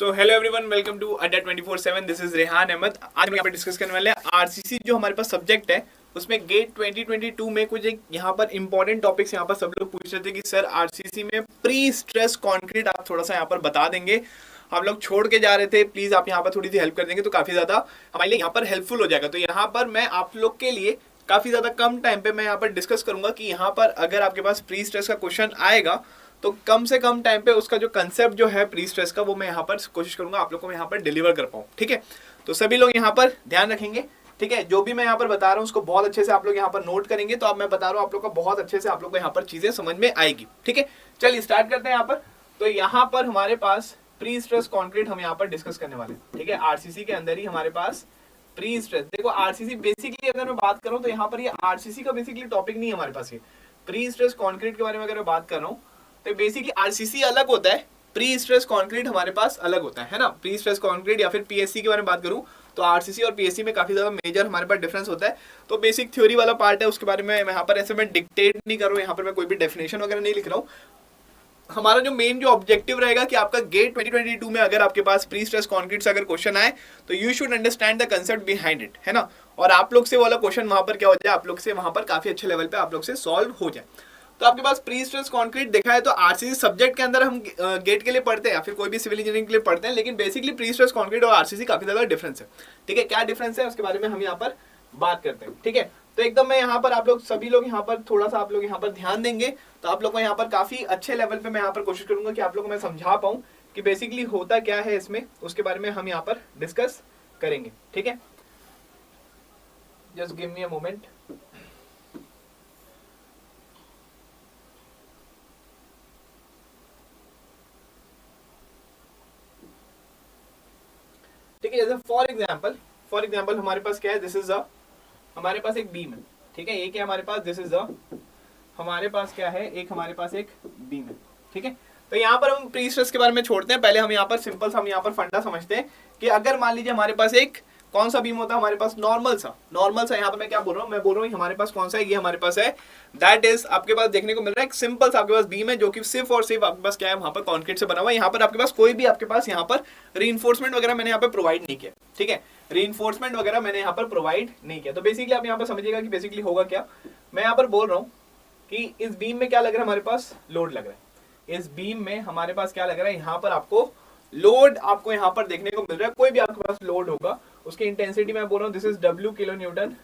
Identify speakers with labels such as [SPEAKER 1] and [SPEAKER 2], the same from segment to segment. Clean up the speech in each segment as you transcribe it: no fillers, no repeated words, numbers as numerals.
[SPEAKER 1] So hello everyone, welcome to Adda 24/7। This is Rehan Ahmed. आज हम यहाँ पर डिस्कस करने वाले हैं आरसीसी जो हमारे पास सब्जेक्ट है उसमें गेट 2022 में कुछ एक यहाँ पर इंपॉर्टेंट टॉपिक्स यहाँ पर सब लोग पूछ रहे थे कि सर आरसीसी में प्री स्ट्रेस कंक्रीट आप थोड़ा सा यहाँ पर बता देंगे। हम लोग छोड़ के जा रहे थे, प्लीज आप यहाँ पर थोड़ी सी हेल्प कर देंगे तो काफी ज्यादा हमारे लिए यहाँ पर हेल्पफुल हो जाएगा। तो यहाँ पर मैं आप लोग के लिए काफी ज्यादा कम टाइम पे मैं यहाँ पर डिस्कस करूंगा कि यहाँ पर अगर आपके पास प्री स्ट्रेस का क्वेश्चन आएगा तो कम से कम टाइम पे उसका जो कंसेप्ट जो है प्री स्ट्रेस का वो मैं यहाँ पर कोशिश करूंगा आप लोग को यहाँ पर डिलीवर कर पाऊँ। ठीक है, तो सभी लोग यहाँ पर ध्यान रखेंगे। ठीक है, जो भी मैं यहाँ पर बता रहा हूँ उसको बहुत अच्छे से आप लोग यहाँ पर नोट करेंगे। तो अब मैं बता रहा हूँ आप लोग को बहुत अच्छे से आप लोग को यहाँ पर चीजें समझ में आएगी। ठीक है, चलिए स्टार्ट करते हैं यहाँ पर। तो यहाँ पर हमारे पास प्री स्ट्रेस कॉन्क्रीट हम यहाँ पर डिस्कस करने वाले हैं। ठीक है, आरसीसी के अंदर ही हमारे पास प्री स्ट्रेस, देखो आरसीसी बेसिकली अगर मैं बात करूँ तो यहाँ पर ये आरसीसी का बेसिकली टॉपिक नहीं है हमारे पास। ये प्री स्ट्रेस कॉन्क्रीट के बारे में अगर मैं बात कर रहा हूँ तो बेसिकली आरसीसी अलग होता है, प्री स्ट्रेस कॉन्क्रीट हमारे पास अलग होता है ना। प्री स्ट्रेस कॉन्क्रीट या फिर पीएससी के बारे में बात करूं तो आरसीसी और पीएससी में काफी ज्यादा मेजर हमारे पास डिफरेंस होता है। तो बेसिक थ्योरी वाला पार्ट है, उसके बारे में यहाँ पर ऐसे मैं डिक्टेट नहीं कर रहा हूँ, यहाँ पर मैं कोई भी डेफिनेशन वगैरह नहीं लिख रहा हूँ। हमारा जो मेन जो ऑब्जेक्टिव रहेगा कि आपका गेट 2022 में अगर आपके पास प्री स्ट्रेस कॉन्क्रीट से अगर क्वेश्चन आए तो you should understand the concept behind it, है ना। और आप लोग से वाला क्वेश्चन वहां पर क्या हो जाए, आप लोग से वहां पर काफी अच्छे लेवल पे आप लोग से सॉल्व हो जाए। तो आपके पास प्री स्ट्रेस कॉन्क्रीट देखा है तो आरसीसी सब्जेक्ट के अंदर हम गेट के लिए पढ़ते हैं या फिर कोई भी सिविल इंजीनियरिंग के लिए पढ़ते हैं, लेकिन बेसिकली प्री स्ट्रेस कॉन्क्रीट और आरसीसी काफी ज्यादा डिफरेंस है। ठीक है, क्या डिफरेंस है उसके बारे में हम यहाँ पर बात करते हैं। ठीक है, तो एकदम मैं यहाँ पर आप लोग सभी लोग यहाँ पर थोड़ा सा आप लोग यहाँ पर ध्यान देंगे तो आप लोग को यहाँ पर काफी अच्छे लेवल पे मैं यहाँ पर कोशिश करूंगा कि आप लोग को मैं समझा पाऊँ कि बेसिकली होता क्या है इसमें, उसके बारे में हम यहाँ पर डिस्कस करेंगे। ठीक है, just give me a moment. ठीक है, जैसे फॉर एग्जाम्पल हमारे पास क्या है, दिस इज अ, हमारे पास एक बीम है। ठीक है, एक है हमारे पास, दिस इज अ, हमारे पास क्या है, एक हमारे पास एक बीम है। ठीक है, तो यहाँ पर हम प्री स्ट्रेस के बारे में छोड़ते हैं, पहले हम यहाँ पर सिंपल सा हम यहाँ पर फंडा समझते हैं कि अगर मान लीजिए हमारे पास एक कौन सा बीम होता है, हमारे पास नॉर्मल सा यहाँ पर मैं क्या बोल रहा हूँ, मैं बोल रहा हूँ हमारे पास कौन सा है, ये हमारे पास है, दैट इज आपके पास देखने को मिल रहा है एक सिंपल सा आपके पास बीम है जो कि सिर्फ और सिर्फ आपके पास क्या है वहां पर कॉन्क्रीट से बना हुआ है। यहाँ पर आपके पास कोई भी आपके पास यहाँ पर रीइंफोर्समेंट वगैरह मैंने यहाँ पर प्रोवाइड नहीं किया। ठीक है, रीइंफोर्समेंट वगैरह मैंने यहाँ पर प्रोवाइड नहीं किया। तो बेसिकली आप यहाँ पर समझिएगा कि बेसिकली होगा क्या, मैं यहाँ पर बोल रहा हूँ कि इस बीम में क्या लग रहा है, हमारे पास लोड लग रहा है। इस बीम में हमारे पास क्या लग रहा है, यहाँ पर आपको लोड आपको यहाँ पर देखने को मिल रहा है। कोई भी आपके पास लोड होगा उसकी इंटेंसिटी मैं बोल रहा हूँ this is W kilo Newton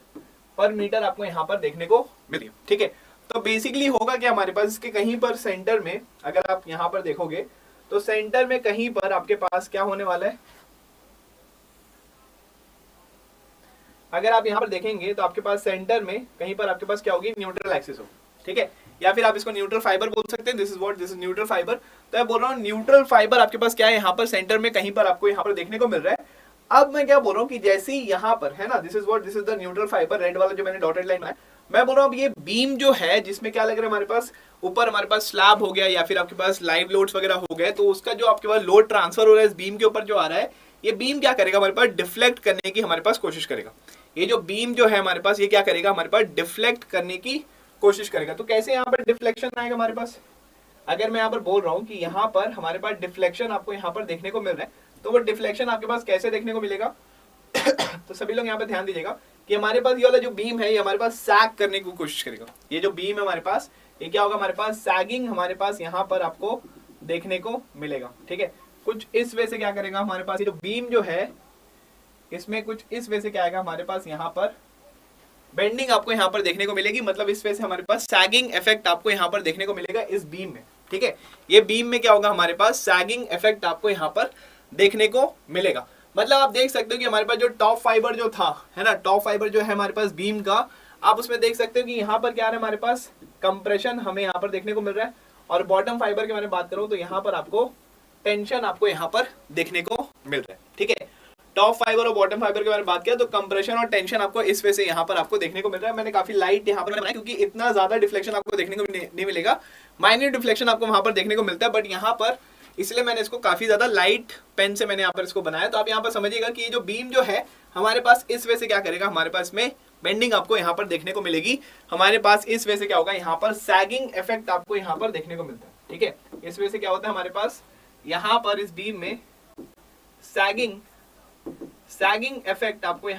[SPEAKER 1] पर मीटर आपको यहाँ पर देखने को मिल रही है। ठीक है, तो बेसिकली होगा क्या हमारे पास इसके कहीं पर सेंटर में अगर आप यहाँ पर देखोगे तो सेंटर में कहीं पर आपके पास क्या होने वाला है, अगर आप यहाँ पर देखेंगे तो आपके पास सेंटर में कहीं पर आपके पास क्या होगी, न्यूट्रल एक्सिस होगी। ठीक है, या फिर आप इसको न्यूट्रल फाइबर बोल सकते हैं, दिस इज न्यूट्रल फाइबर। तो मैं बोल रहा हूँ न्यूट्रल फाइबर आपके पास क्या है, यहाँ पर सेंटर में कहीं पर आपको यहाँ पर देखने को मिल रहा है। अब मैं क्या बोल रहा हूँ कि जैसे ही यहाँ पर है ना, this is the neutral fibre, red वाला जो मैंने डॉटेड लाइन बनाया, मैं बोल रहा हूँ ये बीम जो है जिसमें क्या लग रहा है हमारे पास ऊपर हमारे पास स्लैब हो गया या फिर आपके पास लाइव लोड्स वगैरह हो गए, तो उसका जो आपके पास लोड ट्रांसफर हो रहा है इस बीम के ऊपर जो आ रहा है, ये बीम क्या करेगा हमारे पास डिफ्लेक्ट करने की हमारे पास कोशिश करेगा। ये जो बीम जो है हमारे पास ये क्या करेगा, हमारे पास डिफ्लेक्ट करने की कोशिश करेगा। तो कैसे यहाँ पर डिफ्लेक्शन आएगा हमारे पास, अगर मैं यहाँ पर बोल रहा हूँ कि यहाँ पर हमारे पास डिफ्लेक्शन आपको यहाँ पर देखने को मिल रहा है, तो वो डिफ्लेक्शन आपके पास कैसे देखने को मिलेगा तो सभी लोग यहाँ पे ध्यान दीजिएगा कि हमारे पास ये वाला जो बीम है ये हमारे पास सैग करने की कोशिश करेगा। ये जो बीम है हमारे पास ये क्या होगा, हमारे पास सैगिंग हमारे पास यहाँ पर आपको देखने को मिलेगा। ठीक है, कुछ इस वे से क्या करेगा हमारे पास ये जो बीम जो है इसमें कुछ इस वे से क्या आएगा, हमारे पास यहाँ पर बेंडिंग आपको यहाँ पर देखने को मिलेगी, मतलब इस वे से हमारे पास सैगिंग इफेक्ट आपको यहाँ पर देखने को मिलेगा इस बीम में। ठीक है, ये बीम में क्या होगा, हमारे पास सैगिंग इफेक्ट आपको यहाँ पर देखने को मिलेगा। मतलब आप देख सकते हो कि हमारे पास जो टॉप फाइबर जो था है ना, टॉप फाइबर जो है हमारे पास बीम का, आप उसमें देख सकते हो कि यहाँ पर क्या है हमारे पास कंप्रेशन हमें यहाँ पर देखने को मिल रहा है, और बॉटम फाइबर के बारे में बात करूँ तो यहाँ पर आपको टेंशन आपको यहाँ पर देखने को मिल रहा है। ठीक है, टॉप फाइबर और बॉटम फाइबर के बारे में बात किया तो कंप्रेशन और टेंशन आपको इस वे से यहाँ पर आपको देखने को मिल रहा है। मैंने काफी लाइट यहाँ पर बनाया क्योंकि इतना ज्यादा डिफ्लेक्शन आपको देखने को नहीं मिलेगा, माइन्यूट डिफ्लेक्शन आपको वहां पर देखने को मिलता है, बट यहाँ पर इसलिए मैंने इसको काफी ज्यादा लाइट पेन से मैंने यहाँ पर इसको बनाया। तो आप यहाँ पर समझिएगा कि ये जो बीम जो है हमारे पास इस वे से क्या करेगा, हमारे पास में बेंडिंग आपको यहाँ पर देखने को मिलेगी, हमारे पास इस वे से क्या होगा, यहाँ पर सैगिंग इफेक्ट आपको यहाँ पर देखने को मिलता है। ठीक है, इस वे से क्या होता है हमारे पास यहाँ पर इस बीम में सैगिंग इफेक्ट आपको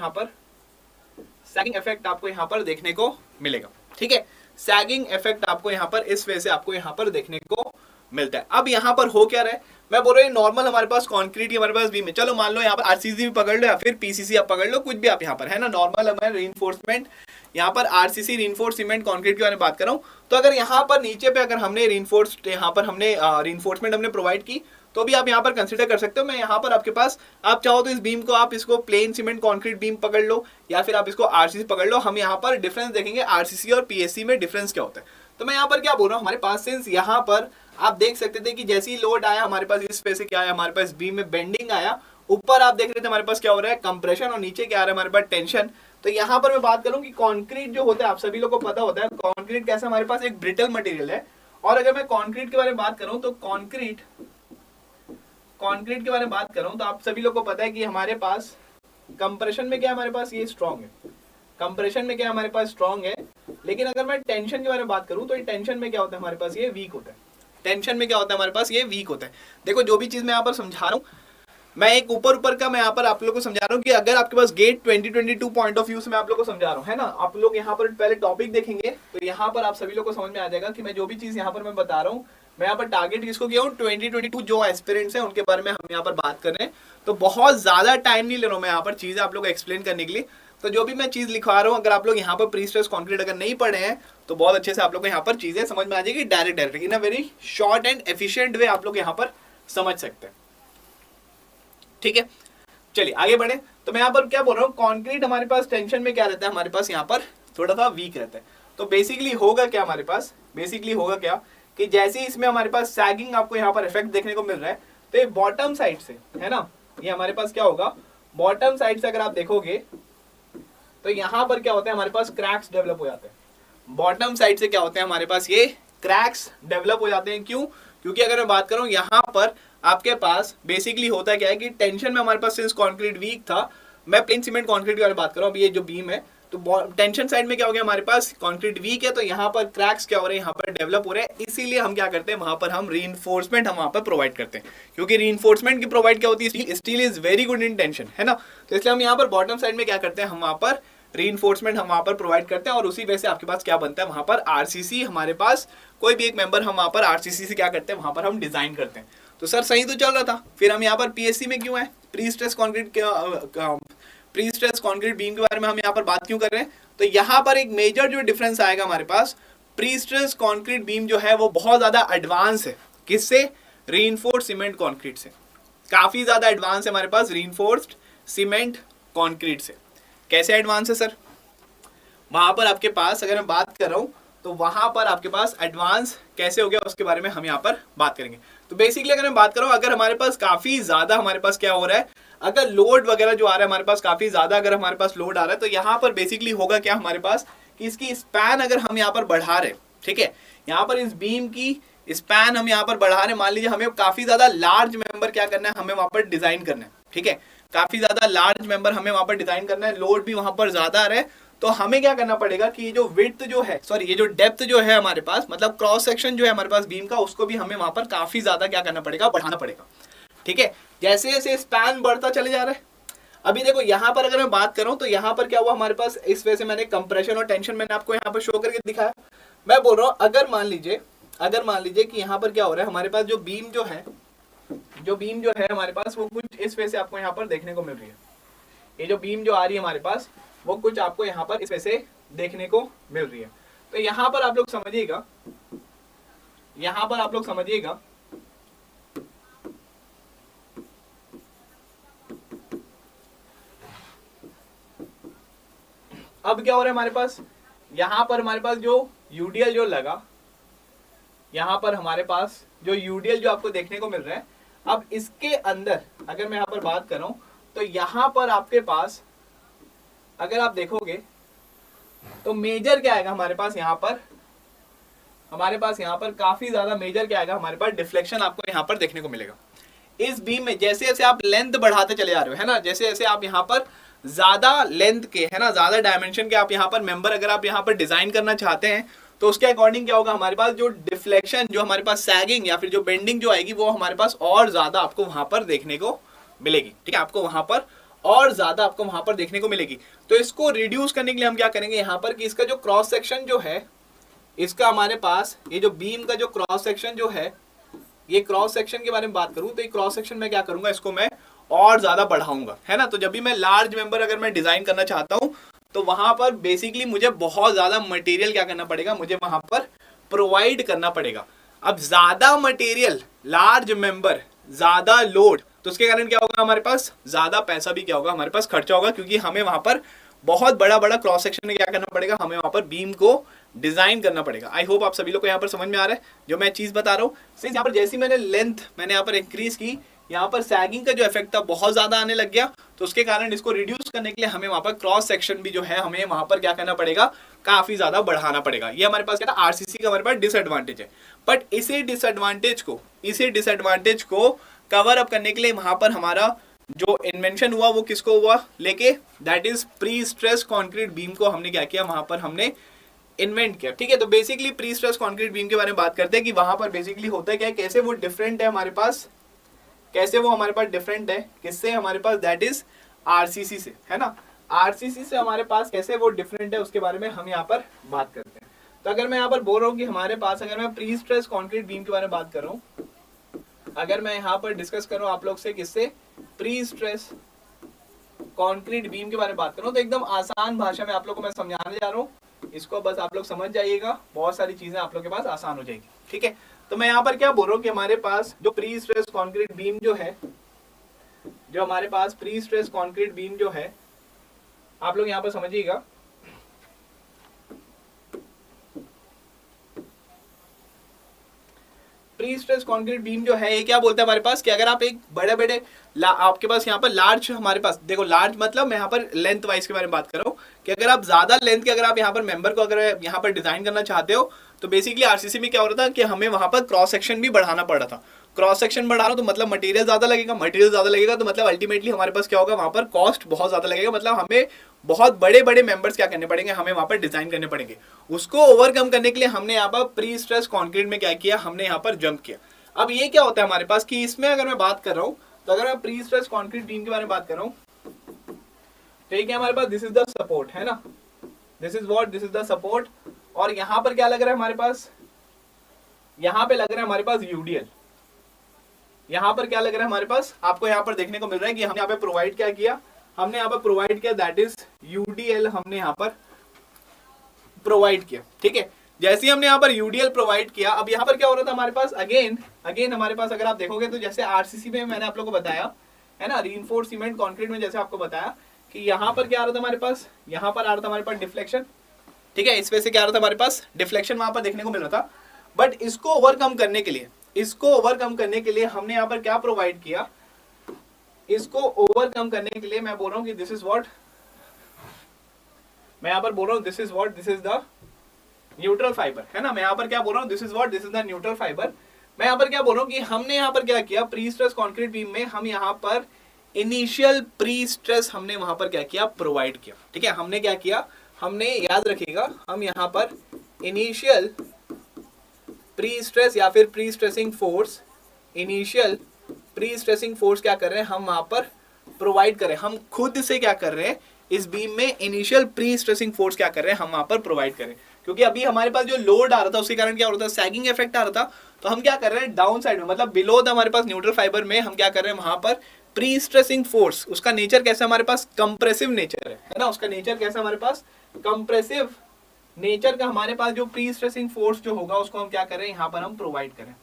[SPEAKER 1] यहाँ पर देखने को मिलेगा। ठीक है, सैगिंग इफेक्ट आपको यहाँ पर इस वजह से आपको यहाँ पर देखने को मिलता है। अब यहाँ पर हो क्या रहा है, मैं बोल रहा हूँ नॉर्मल हमारे पास कंक्रीट हमारे पास बीम है, चलो मान लो यहाँ पर आरसीसी भी पकड़ लो या फिर पीसीसी आप पकड़ लो, कुछ भी आप यहाँ पर है ना, नॉर्मल हमारे रीइंफोर्समेंट यहाँ पर आरसीसी रीइंफोर्स सीमेंट कंक्रीट के बारे में बात कर रहा हूँ। तो अगर यहाँ पर नीचे पे अगर हमने रीइंफोर्समेंट हमने प्रोवाइड की तो भी आप यहाँ पर कंसीडर कर सकते हो। मैं यहाँ पर आपके पास आप चाहो तो इस बीम को आप इसको प्लेन सीमेंट कंक्रीट बीम पकड़ लो या फिर आप इसको आरसीसी पकड़ लो। हम यहाँ पर डिफरेंस देखेंगे आरसीसी और पीएससी में डिफरेंस क्या होता है। तो मैं यहाँ पर क्या बोल रहा हूँ, हमारे पास सिंस यहाँ पर आप देख सकते थे कि जैसे ही लोड आया हमारे पास इस पे से क्या आया, हमारे पास बीम में बेंडिंग आया, ऊपर आप देख रहे थे हमारे पास क्या हो रहा है कंप्रेशन और नीचे क्या आ रहा है हमारे पास टेंशन। तो यहाँ पर मैं बात करूँ कि कंक्रीट जो होता है आप सभी लोगों को पता होता है कंक्रीट कैसा हमारे पास एक ब्रिटल मटेरियल है। और अगर मैं कंक्रीट के बारे में बात करूँ तो कंक्रीट के बारे में बात करूँ तो आप सभी लोगों को पता है कि हमारे पास कंप्रेशन में क्या हमारे पास ये स्ट्रॉन्ग है, कंप्रेशन में क्या हमारे पास स्ट्रॉन्ग है। लेकिन अगर मैं टेंशन के बारे में बात करूँ तो टेंशन में क्या होता है हमारे पास ये वीक होता है। टेंशन में क्या होता है हमारे पास ये वीक होता है। देखो जो भी चीज मैं यहाँ पर समझा रहा हूँ मैं एक ऊपर का मैं यहाँ पर आप लोगों को समझा रहा हूँ कि अगर आपके पास गेट 2022 पॉइंट ऑफ व्यू से मैं आप लोगों को समझा रहा हूँ है ना, आप लोग यहाँ पर पहले टॉपिक देखेंगे तो यहाँ पर आप सभी लोग को समझ में आ जाएगा कि मैं जो भी चीज यहाँ पर मैं बता रहा हूँ मैं यहाँ पर टारगेट किसको किया हूँ 2022 जो एस्पिरेंट्स हैं उनके बारे में हम यहाँ पर बात कर रहे हैं। तो बहुत ज्यादा टाइम नहीं ले रहा हूँ मैं यहाँ पर चीजें आप लोग को एक्सप्लेन करने के लिए। तो जो भी मैं चीज लिखवा रहा हूँ अगर आप लोग यहाँ पर प्री स्ट्रेस कंक्रीट अगर नहीं पढ़े हैं तो बहुत अच्छे से आप लोग को यहाँ पर चीजें समझ में आ जाएगी direct in a very short and efficient way आप लोग यहाँ पर समझ सकते हैं। ठीक है, चलिए आगे बढ़े। तो मैं यहाँ पर क्या बोल रहा हूँ कंक्रीट हमारे पास टेंशन में क्या रहता है हमारे पास यहाँ पर थोड़ा सा वीक रहता है। तो बेसिकली होगा क्या हमारे पास, बेसिकली होगा क्या कि जैसे इसमें हमारे पास सैगिंग आपको यहाँ पर इफेक्ट देखने को मिल रहा है तो ये बॉटम साइड से है ना, ये हमारे पास क्या होगा बॉटम साइड से अगर आप देखोगे तो यहाँ पर क्या होता है हमारे पास क्रैक्स डेवलप हो जाते हैं। बॉटम साइड से क्या होते हैं हमारे पास ये क्रैक्स डेवलप हो जाते हैं। क्यों? क्योंकि अगर मैं बात करूं यहाँ पर आपके पास बेसिकली होता क्या है कि टेंशन में हमारे पास सिंस कंक्रीट वीक था, मैं प्लेन सीमेंट कंक्रीट के बारे में बात कर रहा हूं, अभी ये जो बीम है तो टेंशन साइड में क्या हो गया हमारे पास कंक्रीट वीक है तो यहाँ पर क्रैक्स क्या हो रहे हैं यहाँ पर डेवलप हो रहे हैं। इसीलिए हम क्या करते हैं वहां पर हम रीइंफोर्समेंट हम वहां पर प्रोवाइड करते हैं, क्योंकि रीइंफोर्समेंट की प्रोवाइड क्या होती है steel is very good in tension है ना। तो इसलिए हम यहाँ पर बॉटम साइड में क्या करते हैं हम वहां पर रीइंफोर्समेंट हम वहां पर प्रोवाइड करते हैं और उसी वजह से आपके पास क्या बनता है वहां पर आरसीसी, हमारे पास कोई भी एक मेंबर हम वहां पर आरसीसी से क्या करते हैं वहां पर हम डिजाइन करते हैं। तो सर सही तो चल रहा था, फिर हम यहाँ पर पीएससी में क्यों है, प्री स्ट्रेस कंक्रीट बीम के बारे में हम यहाँ पर बात क्यों कर रहे हैं। तो यहाँ पर एक मेजर जो डिफरेंस आएगा हमारे पास, प्री स्ट्रेस कंक्रीट बीम जो है वो बहुत ज्यादा एडवांस है किससे, रीइंफोर्स्ड सीमेंट कंक्रीट से, काफी ज्यादा एडवांस है हमारे पास रीइंफोर्स्ड सीमेंट कंक्रीट से। कैसे एडवांस है सर, वहां पर आपके पास अगर मैं बात कर रहा हूं तो वहां पर आपके पास एडवांस कैसे हो गया उसके बारे में हम यहाँ पर बात करेंगे। तो बेसिकली अगर मैं बात करूं अगर हमारे पास काफी ज्यादा हमारे पास क्या हो रहा है, अगर लोड वगैरह जो आ रहा है हमारे पास काफी ज्यादा अगर हमारे पास लोड आ रहा है तो यहाँ पर बेसिकली होगा क्या हमारे पास कि इसकी स्पैन अगर हम यहाँ पर बढ़ा रहे, ठीक है, यहाँ पर इस बीम की स्पैन हम यहाँ पर बढ़ा रहे, मान लीजिए हमें काफी ज्यादा लार्ज मेंबर क्या करना है हमें वहां पर डिजाइन करना है, ठीक है, काफी ज्यादा लार्ज मेंबर हमें वहां पर डिजाइन करना है, लोड भी वहां पर ज्यादा आ रहा है, तो हमें क्या करना पड़ेगा कि ये जो विड्थ जो है सॉरी ये जो डेप्थ जो है हमारे पास मतलब क्रॉस सेक्शन जो है हमारे पास बीम का उसको भी हमें वहां पर काफी ज्यादा क्या करना पड़ेगा, बढ़ाना पड़ेगा। ठीक है, जैसे जैसे स्पैन बढ़ता चले जा रहा है। अभी देखो यहाँ पर अगर मैं बात करूं तो यहाँ पर क्या हुआ हमारे पास, इस वजह से मैंने कंप्रेशन और टेंशन मैंने आपको यहाँ पर शो करके दिखाया। मैं बोल रहा हूँ अगर मान लीजिए कि यहाँ पर क्या हो रहा है हमारे पास जो बीम जो है हमारे पास वो कुछ इस वजह से आपको यहाँ पर देखने को मिल रही है, ये जो बीम जो आ रही है हमारे पास वो कुछ आपको यहाँ पर इस वजह से देखने को मिल रही है। तो यहाँ पर आप लोग समझिएगा, अब क्या हो रहा है हमारे पास, यहाँ पर हमारे पास जो यूडीएल जो लगा, यहाँ पर हमारे पास जो यूडीएल जो आपको देखने को मिल रहा है, अब इसके अंदर अगर मैं यहाँ पर बात कर रहा हूं तो यहाँ पर आपके पास अगर आप देखोगे तो मेजर क्या आएगा हमारे पास, यहाँ पर काफी ज्यादा मेजर क्या आएगा हमारे पास, डिफ्लेक्शन आपको यहाँ पर देखने को मिलेगा। इस बीम में जैसे जैसे आप लेंथ बढ़ाते चले जा रहे हो है ना, जैसे जैसे आप यहाँ पर ज्यादा लेंथ के है ना, ज्यादा डायमेंशन के आप यहाँ पर मेंबर अगर आप यहाँ पर डिजाइन करना चाहते हैं तो उसके अकॉर्डिंग क्या होगा हमारे पास जो डिफ्लेक्शन जो हमारे पास सैगिंग या फिर जो बेंडिंग जो आएगी वो हमारे पास और ज्यादा आपको वहां पर देखने को मिलेगी, ठीक है, आपको वहां पर और ज्यादा आपको वहां पर देखने को मिलेगी। तो इसको रिड्यूस करने के लिए हम क्या करेंगे यहाँ पर कि इसका जो क्रॉस सेक्शन जो है, इसका हमारे पास ये जो बीम का जो क्रॉस सेक्शन जो है, ये क्रॉस सेक्शन के बारे में बात करूं तो ये क्रॉस सेक्शन में क्या करूंगा, इसको मैं और ज्यादा बढ़ाऊंगा, है ना। तो जब भी मैं लार्ज मेंबर अगर मैं डिजाइन करना चाहता हूं तो वहां पर बेसिकली मुझे बहुत ज्यादा मटेरियल क्या करना पड़ेगा, मुझे वहां पर प्रोवाइड करना पड़ेगा। अब ज्यादा मटेरियल, लार्ज मेंबर, ज्यादा लोड, तो उसके कारण क्या होगा, हमारे पास ज्यादा पैसा भी क्या होगा, हमारे पास खर्चा होगा, क्योंकि हमें वहां पर बहुत बड़ा बड़ा क्रॉस सेक्शन में क्या करना पड़ेगा, हमें वहां पर बीम को डिजाइन करना पड़ेगा। आई होप आप सभी लोग को यहाँ पर समझ में आ रहा है जो मैं चीज बता रहा हूँ। सिंस यहाँ पर जैसी मैंने लेंथ मैंने यहाँ पर इंक्रीज की, यहाँ पर सैगिंग का जो इफेक्ट था बहुत ज्यादा आने लग गया, तो उसके कारण इसको रिड्यूस करने के लिए हमें वहां पर क्रॉस सेक्शन भी जो है हमें वहां पर क्या करना पड़ेगा, काफी ज्यादा बढ़ाना पड़ेगा। ये हमारे पास क्या था, आरसीसी का हमारे पास डिसएडवांटेज है। बट इसी डिसएडवांटेज को कवर अप करने के लिए वहां पर हमारा जो इन्वेंशन हुआ वो किसको हुआ, लेके that is pre stress concrete beam को हमने क्या किया, वहां पर हमने इन्वेंट किया, ठीक है। तो basically pre stress concrete beam के बारे में बात करते हैं कि वहां पर बेसिकली होता है क्या, कैसे वो डिफरेंट है हमारे पास, कैसे वो हमारे पास डिफरेंट है किससे, हमारे पास दैट इज आरसीसी से, है ना। आरसीसी से हमारे पास कैसे वो डिफरेंट है उसके बारे में हम यहाँ पर बात करते हैं। तो अगर मैं यहाँ पर बोल रहा हूँ कि हमारे पास, अगर मैं प्री स्ट्रेस कंक्रीट बीम के बारे में बात कर रहा हूँ, अगर मैं यहाँ पर डिस्कस करूँ आप लोग से किससे, प्री स्ट्रेस कंक्रीट बीम के बारे में बात करूँ, तो एकदम आसान भाषा में आप लोग को मैं समझाने जा रहा हूँ, इसको बस आप लोग समझ जाइएगा, बहुत सारी चीजें आप लोग के पास आसान हो जाएगी, ठीक है। तो मैं यहाँ पर क्या बोल रहा हूँ कि हमारे पास जो प्री स्ट्रेस कंक्रीट बीम जो है, जो हमारे पास प्री स्ट्रेस कंक्रीट बीम जो है, आप लोग यहाँ पर समझिएगा, प्री स्ट्रेस कंक्रीट बीम जो है ये क्या बोलता है हमारे पास कि अगर आप एक बड़े बड़े आपके पास यहाँ पर लार्ज, हमारे पास देखो लार्ज मतलब मैं यहाँ पर लेंथ वाइज के बारे में बात कर रहा हूँ कि अगर आप ज्यादा लेंथ के अगर आप यहाँ पर मेंबर को अगर यहाँ पर डिजाइन करना चाहते हो, तो बेसिकली आरसीसी में क्या हो रहा था कि हमें वहां पर क्रॉस सेक्शन भी बढ़ाना पड़ रहा था। क्रॉस सेक्शन बढ़ा रहा तो मतलब मटेरियल ज्यादा लगेगा, तो मतलब अल्टीमेटली हमारे पास क्या होगा, वहां पर कॉस्ट बहुत ज्यादा लगेगा, मतलब हमें बहुत बड़े बड़े मेंबर्स क्या करने पड़ेंगे, हमें वहां पर डिजाइन करने पड़ेंगे। उसको ओवरकम करने के लिए हमने यहाँ पर प्री स्ट्रेस कंक्रीट में क्या किया, हमने यहाँ पर जंप किया। अब ये क्या होता है हमारे पास कि इसमें अगर मैं बात कर रहा हूँ, तो अगर मैं प्री स्ट्रेस कंक्रीट बीम के बारे में बात कर रहा हूँ, तो ये क्या हमारे पास, दिस इज द सपोर्ट, है ना, this is what, this is the support. और यहाँ पर क्या लग रहा है हमारे पास, यहाँ पे लग रहा है हमारे पास यूडीएल। यहाँ पर क्या लग रहा है हमारे पास, आपको यहाँ पर देखने को मिल रहा है कि हमने यहाँ पे प्रोवाइड क्या किया, हमने यहाँ पर प्रोवाइड किया दैट इज यूडीएल, हमने यहाँ पर प्रोवाइड किया, ठीक है। जैसे ही हमने यहाँ पर यूडीएल प्रोवाइड किया, अब यहाँ पर क्या हो रहा था हमारे पास, अगेन हमारे पास अगर आप देखोगे तो जैसे आरसीसी में मैंने आप लोगों को बताया है ना, रीइंफोर्स्ड सीमेंट कंक्रीट में जैसे आपको बताया कि यहाँ पर क्या आ रहा था हमारे पास, यहाँ पर आ रहा था हमारे पास डिफ्लेक्शन, ठीक है, इस वजह से क्या आ रहा था हमारे पास डिफ्लेक्शन वहां पर देखने को मिल रहा था। बट इसको ओवरकम करने के लिए हमने यहाँ पर क्या प्रोवाइड किया, इसको ओवरकम करने के लिए मैं बोल रहा हूँ कि दिस इज व्हाट, मैं यहाँ पर बोल रहा हूँ this is what, this is the neutral fibre, है ना। मैं यहाँ पर क्या बोल रहा हूँ, this is what, this is the neutral fibre. मैं यहाँ पर क्या बोल रहा हूँ कि हमने यहाँ पर क्या किया, प्री स्ट्रेस कंक्रीट बीम में हम यहाँ पर इनिशियल प्री स्ट्रेस हमने वहां पर क्या किया, प्रोवाइड किया, ठीक है। हमने क्या किया, हमने याद रखिएगा, हम यहाँ पर इनिशियल प्री स्ट्रेस या फिर pre stressing force, initial pre stressing force क्या कर रहे हैं, हम वहां पर प्रोवाइड कर रहे हैं, हम खुद से क्या कर रहे हैं, इस बीम में इनिशियल प्री स्ट्रेसिंग फोर्स क्या कर रहे हैं, हम वहां पर प्रोवाइड करें। क्योंकि अभी हमारे पास जो लोड आ रहा था उसके कारण क्या हो रहा था, सैगिंग इफेक्ट आ रहा था, तो हम क्या कर रहे हैं, डाउन साइड में मतलब बिलो द हमारे पास न्यूट्रल फाइबर में हम क्या कर रहे हैं, वहां पर प्री स्ट्रेसिंग फोर्स, उसका नेचर कैसा हमारे पास, कंप्रेसिव नेचर है ना, उसका नेचर कैसा हमारे पास, कंप्रेसिव नेचर का हमारे पास जो प्री स्ट्रेसिंग फोर्स जो होगा उसको हम क्या कर रहे हैं, यहाँ पर हम प्रोवाइड करें।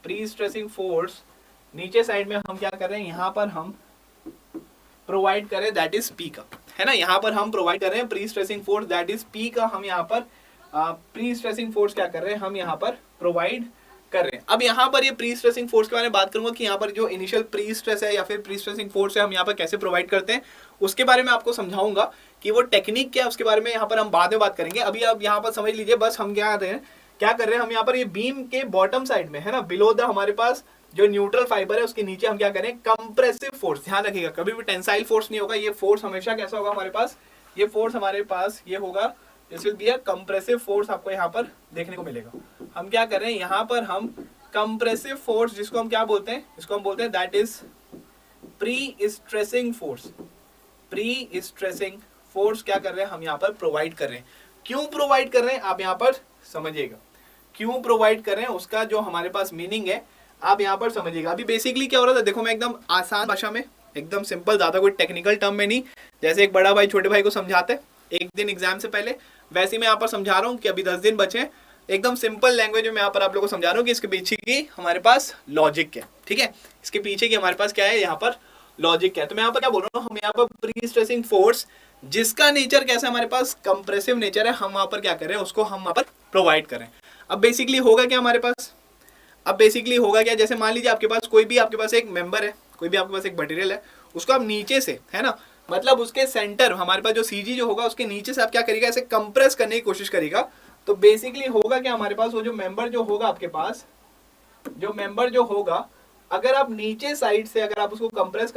[SPEAKER 1] प्री स्ट्रेसिंग फोर्स नीचे साइड में हम क्या कर रहे हैं, यहाँ पर हम प्रोवाइड करें दैट इज पी का, है ना, यहाँ पर हम प्रोवाइड कर रहे हैं pre stressing force that is P का, हम यहाँ पर प्री स्ट्रेसिंग फोर्स क्या कर रहे हैं, हम यहाँ पर प्रोवाइड कर रहे हैं। अब यहाँ पर ये प्री स्ट्रेसिंग फोर्स के बारे में बात करूंगा कि यहाँ पर जो इनिशियल प्री स्ट्रेस है या फिर प्री स्ट्रेसिंग फोर्स है हम यहाँ पर कैसे प्रोवाइड करते हैं, उसके बारे में आपको समझाऊंगा कि वो टेक्निक क्या है, उसके बारे में यहाँ पर हम बाद में बात करेंगे। अभी आप यहाँ पर समझ लीजिए, बस हम क्या कर रहे हैं, हम यहाँ पर ये बीम के बॉटम साइड में, है ना, बिलो द हमारे पास जो न्यूट्रल फाइबर है उसके नीचे हम क्या करें, कंप्रेसिव फोर्स, ध्यान रखिएगा कभी भी टेंसाइल फोर्स नहीं होगा, ये फोर्स हमेशा कैसा होगा हमारे पास, ये फोर्स हमारे पास ये होगा, this will be a compressive force, आपको यहाँ पर देखने को मिलेगा। हम क्या कर रहे हैं, यहाँ पर हम कंप्रेसिव फोर्स जिसको हम क्या बोलते हैं, इसको हम बोलते हैं that is pre stressing force, pre stressing force क्या कर रहे हैं हम यहाँ पर प्रोवाइड कर रहे हैं। क्यों प्रोवाइड कर रहे हैं आप यहाँ पर समझिएगा, क्यों प्रोवाइड कर रहे हैं उसका जो हमारे पास मीनिंग है आप यहाँ पर समझिएगा। अभी बेसिकली क्या हो रहा था, देखो मैं एकदम आसान भाषा में, एकदम सिंपल, ज्यादा कोई टेक्निकल टर्म में नहीं, जैसे एक बड़ा भाई छोटे भाई को समझाते एक दिन एग्जाम से पहले, वैसे ही मैं यहाँ पर समझा रहा हूँ कि अभी 10 दिन बचे हैं, एकदम सिंपल लैंग्वेज में मैं यहाँ पर आप लोगों को समझा रहा हूँ कि इसके पीछे की हमारे पास लॉजिक क्या है, ठीक है, इसके पीछे की हमारे पास क्या है यहाँ पर लॉजिक क्या है। तो मैं यहाँ पर क्या बोल रहा हूँ, हम यहाँ पर प्री स्ट्रेसिंग फोर्स जिसका नेचर कैसा हमारे पास कंप्रेसिव नेचर है, हम वहां पर क्या करें उसको हम वहां पर प्रोवाइड करें। अब बेसिकली होगा क्या हमारे पास, अब बेसिकली होगा क्या, जैसे मान लीजिए आपके पास कोई भी आपके पास एक मेंबर है, कोई भी आपके पास एक मटेरियल है, उसको आप नीचे से, है ना, मतलब उसके सेंटर हमारे पास जो सीजी जो होगा उसके नीचे से आप क्या करेगा, ऐसे कंप्रेस करने की कोशिश करेगा। तो बेसिकली होगा क्या हमारे पास, वो जो मेंबर जो होगा आपके पास, जो मेंबर जो होगा, अगर आप नीचे साइड से अगर आप उसको कंप्रेस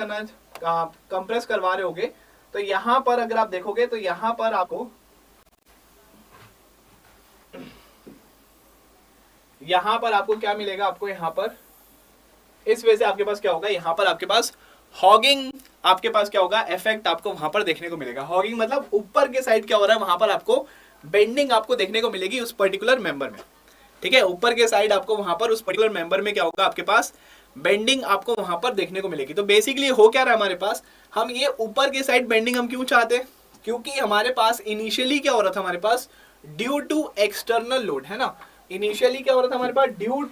[SPEAKER 1] करवा रहे होगे तो यहां पर अगर आप देखोगे तो यहां पर आपको क्या मिलेगा, आपको यहां पर इस वजह से आपके पास क्या होगा, यहां पर आपके पास हॉगिंग, आपके पास क्या होगा, इफेक्ट आपको वहां पर देखने को मिलेगा। हॉगिंग मतलब ऊपर के साइड क्या हो रहा है, वहां पर आपको बेंडिंग आपको देखने को मिलेगी उस पर्टिकुलर मेंबर में, ठीक है, ऊपर के साइड आपको वहां पर उस पर्टिकुलर मेंबर में क्या होगा, आपके पास बेंडिंग आपको वहां पर देखने को मिलेगी। तो बेसिकली हो क्या रहा है हमारे पास, हम ये ऊपर के साइड बेंडिंग हम क्यों चाहते हैं, क्योंकि हमारे पास इनिशियली क्या हो रहा था हमारे पास, ड्यू टू एक्सटर्नल लोड, है ना, इनिशियली क्या हो रहा था हमारे पास, due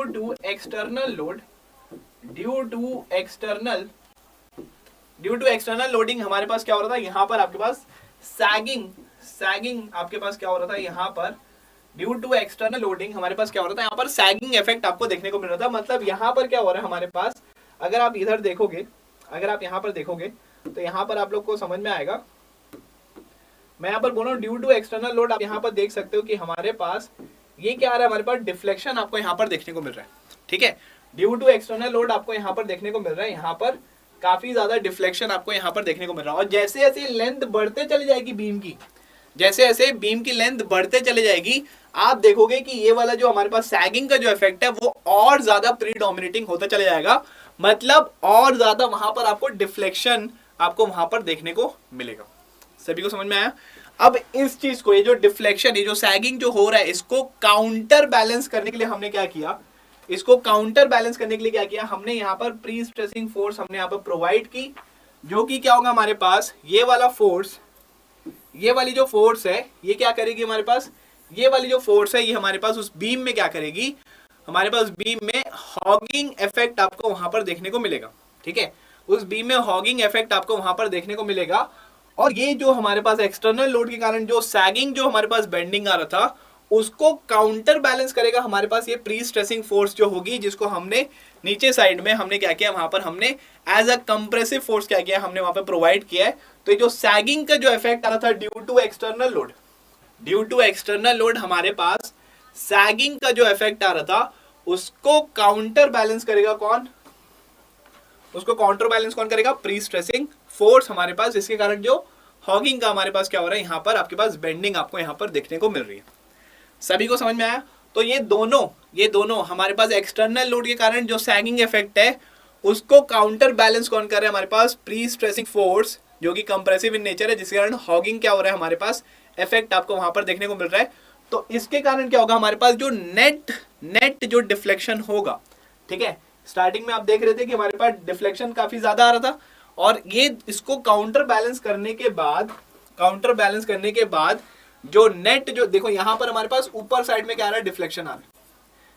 [SPEAKER 1] to external load, due to external loading हमारे पास क्या हो रहा था, यहाँ पर आपके पास सैगिंग आपके पास क्या हो रहा था, यहाँ पर ड्यू टू एक्सटर्नल लोडिंग हमारे पास क्या हो रहा था, यहाँ पर सैगिंग इफेक्ट आपको देखने को मिल रहा था। मतलब यहाँ पर क्या हो रहा है हमारे पास, अगर आप इधर देखोगे, अगर आप यहाँ पर देखोगे तो यहाँ पर आप लोग को समझ में आएगा, मैं यहाँ पर बोल रहा हूँ ड्यू टू एक्सटर्नल लोड, आप यहाँ पर देख सकते हो कि हमारे पास ये क्या आ रहा है, हमारे पास डिफ्लेक्शन आपको यहाँ पर देखने को मिल रहा है, ठीक है, ड्यू टू एक्सटर्नल लोड आपको यहाँ पर देखने को मिल रहा है, यहाँ पर काफी ज्यादा डिफ्लेक्शन आपको यहाँ पर देखने को मिल रहा है। और जैसे जैसे लेंथ बढ़ते चली जाएगी बीम की, जैसे जैसे बीम की लेंथ बढ़ते चले जाएगी, आप देखोगे कि ये वाला जो हमारे पास सैगिंग का जो इफेक्ट है वो और ज्यादा प्रीडोमिनेटिंग होता चले जाएगा, मतलब और ज्यादा वहां पर आपको डिफ्लेक्शन आपको वहां पर देखने को मिलेगा। सभी को समझ में आया। अब इस चीज को, ये जो डिफ्लेक्शन, ये जो सैगिंग जो हो रहा है, इसको काउंटर बैलेंस करने के लिए हमने क्या किया, इसको काउंटर बैलेंस करने के लिए क्या किया हमने, यहाँ पर प्री स्ट्रेसिंग फोर्स हमने यहाँ पर प्रोवाइड की, जो कि क्या होगा हमारे पास, ये वाला फोर्स, ये वाली जो फोर्स है ये क्या करेगी हमारे पास, ये वाली जो फोर्स है ये हमारे पास उस बीम में क्या करेगी, हमारे पास बीम में हॉगिंग इफेक्ट आपको वहां पर देखने को मिलेगा, ठीक है, उस बीम में हॉगिंग इफेक्ट आपको वहां पर देखने को मिलेगा। और ये जो हमारे पास एक्सटर्नल लोड के कारण जो सैगिंग जो हमारे पास बेंडिंग आ रहा था, उसको काउंटर बैलेंस करेगा हमारे पास ये प्री स्ट्रेसिंग फोर्स जो होगी, जिसको हमने नीचे साइड में हमने क्या किया, वहां पर हमने एज अ कंप्रेसिव फोर्स क्या किया, हमने वहां पर प्रोवाइड किया है। तो ये जो सैगिंग का जो इफेक्ट आ रहा था due to external load, due to external load हमारे पास सैगिंग का जो इफेक्ट आ रहा था, उसको काउंटर बैलेंस करेगा कौन, उसको काउंटर बैलेंस कौन करेगा, प्री स्ट्रेसिंग फोर्स हमारे पास, जिसके कारण जो हॉगिंग का हमारे पास क्या हो रहा है, यहाँ पर आपके पास बेंडिंग आपको यहाँ पर देखने को मिल रही है। सभी को समझ में आया। तो ये दोनों हमारे पास एक्सटर्नल लोड के कारण जो सैगिंग इफेक्ट है उसको काउंटर बैलेंस कौन कर रहा है, हमारे पास प्री स्ट्रेसिंग फोर्स जो कि कंप्रेसिव इन नेचर है, जिसके कारण हॉगिंग क्या हो रहा है, हमारे पास इफेक्ट आपको वहां पर देखने को मिल रहा है। तो इसके कारण क्या होगा, हमारे पास जो नेट जो डिफ्लेक्शन होगा, ठीक है, स्टार्टिंग में आप देख रहे थे कि हमारे पास डिफ्लेक्शन काफी ज्यादा आ रहा था, और ये इसको काउंटर बैलेंस करने के बाद जो नेट जो देखो यहां पर हमारे पास ऊपर साइड में क्या आ रहा है, डिफ्लेक्शन आ रहा है।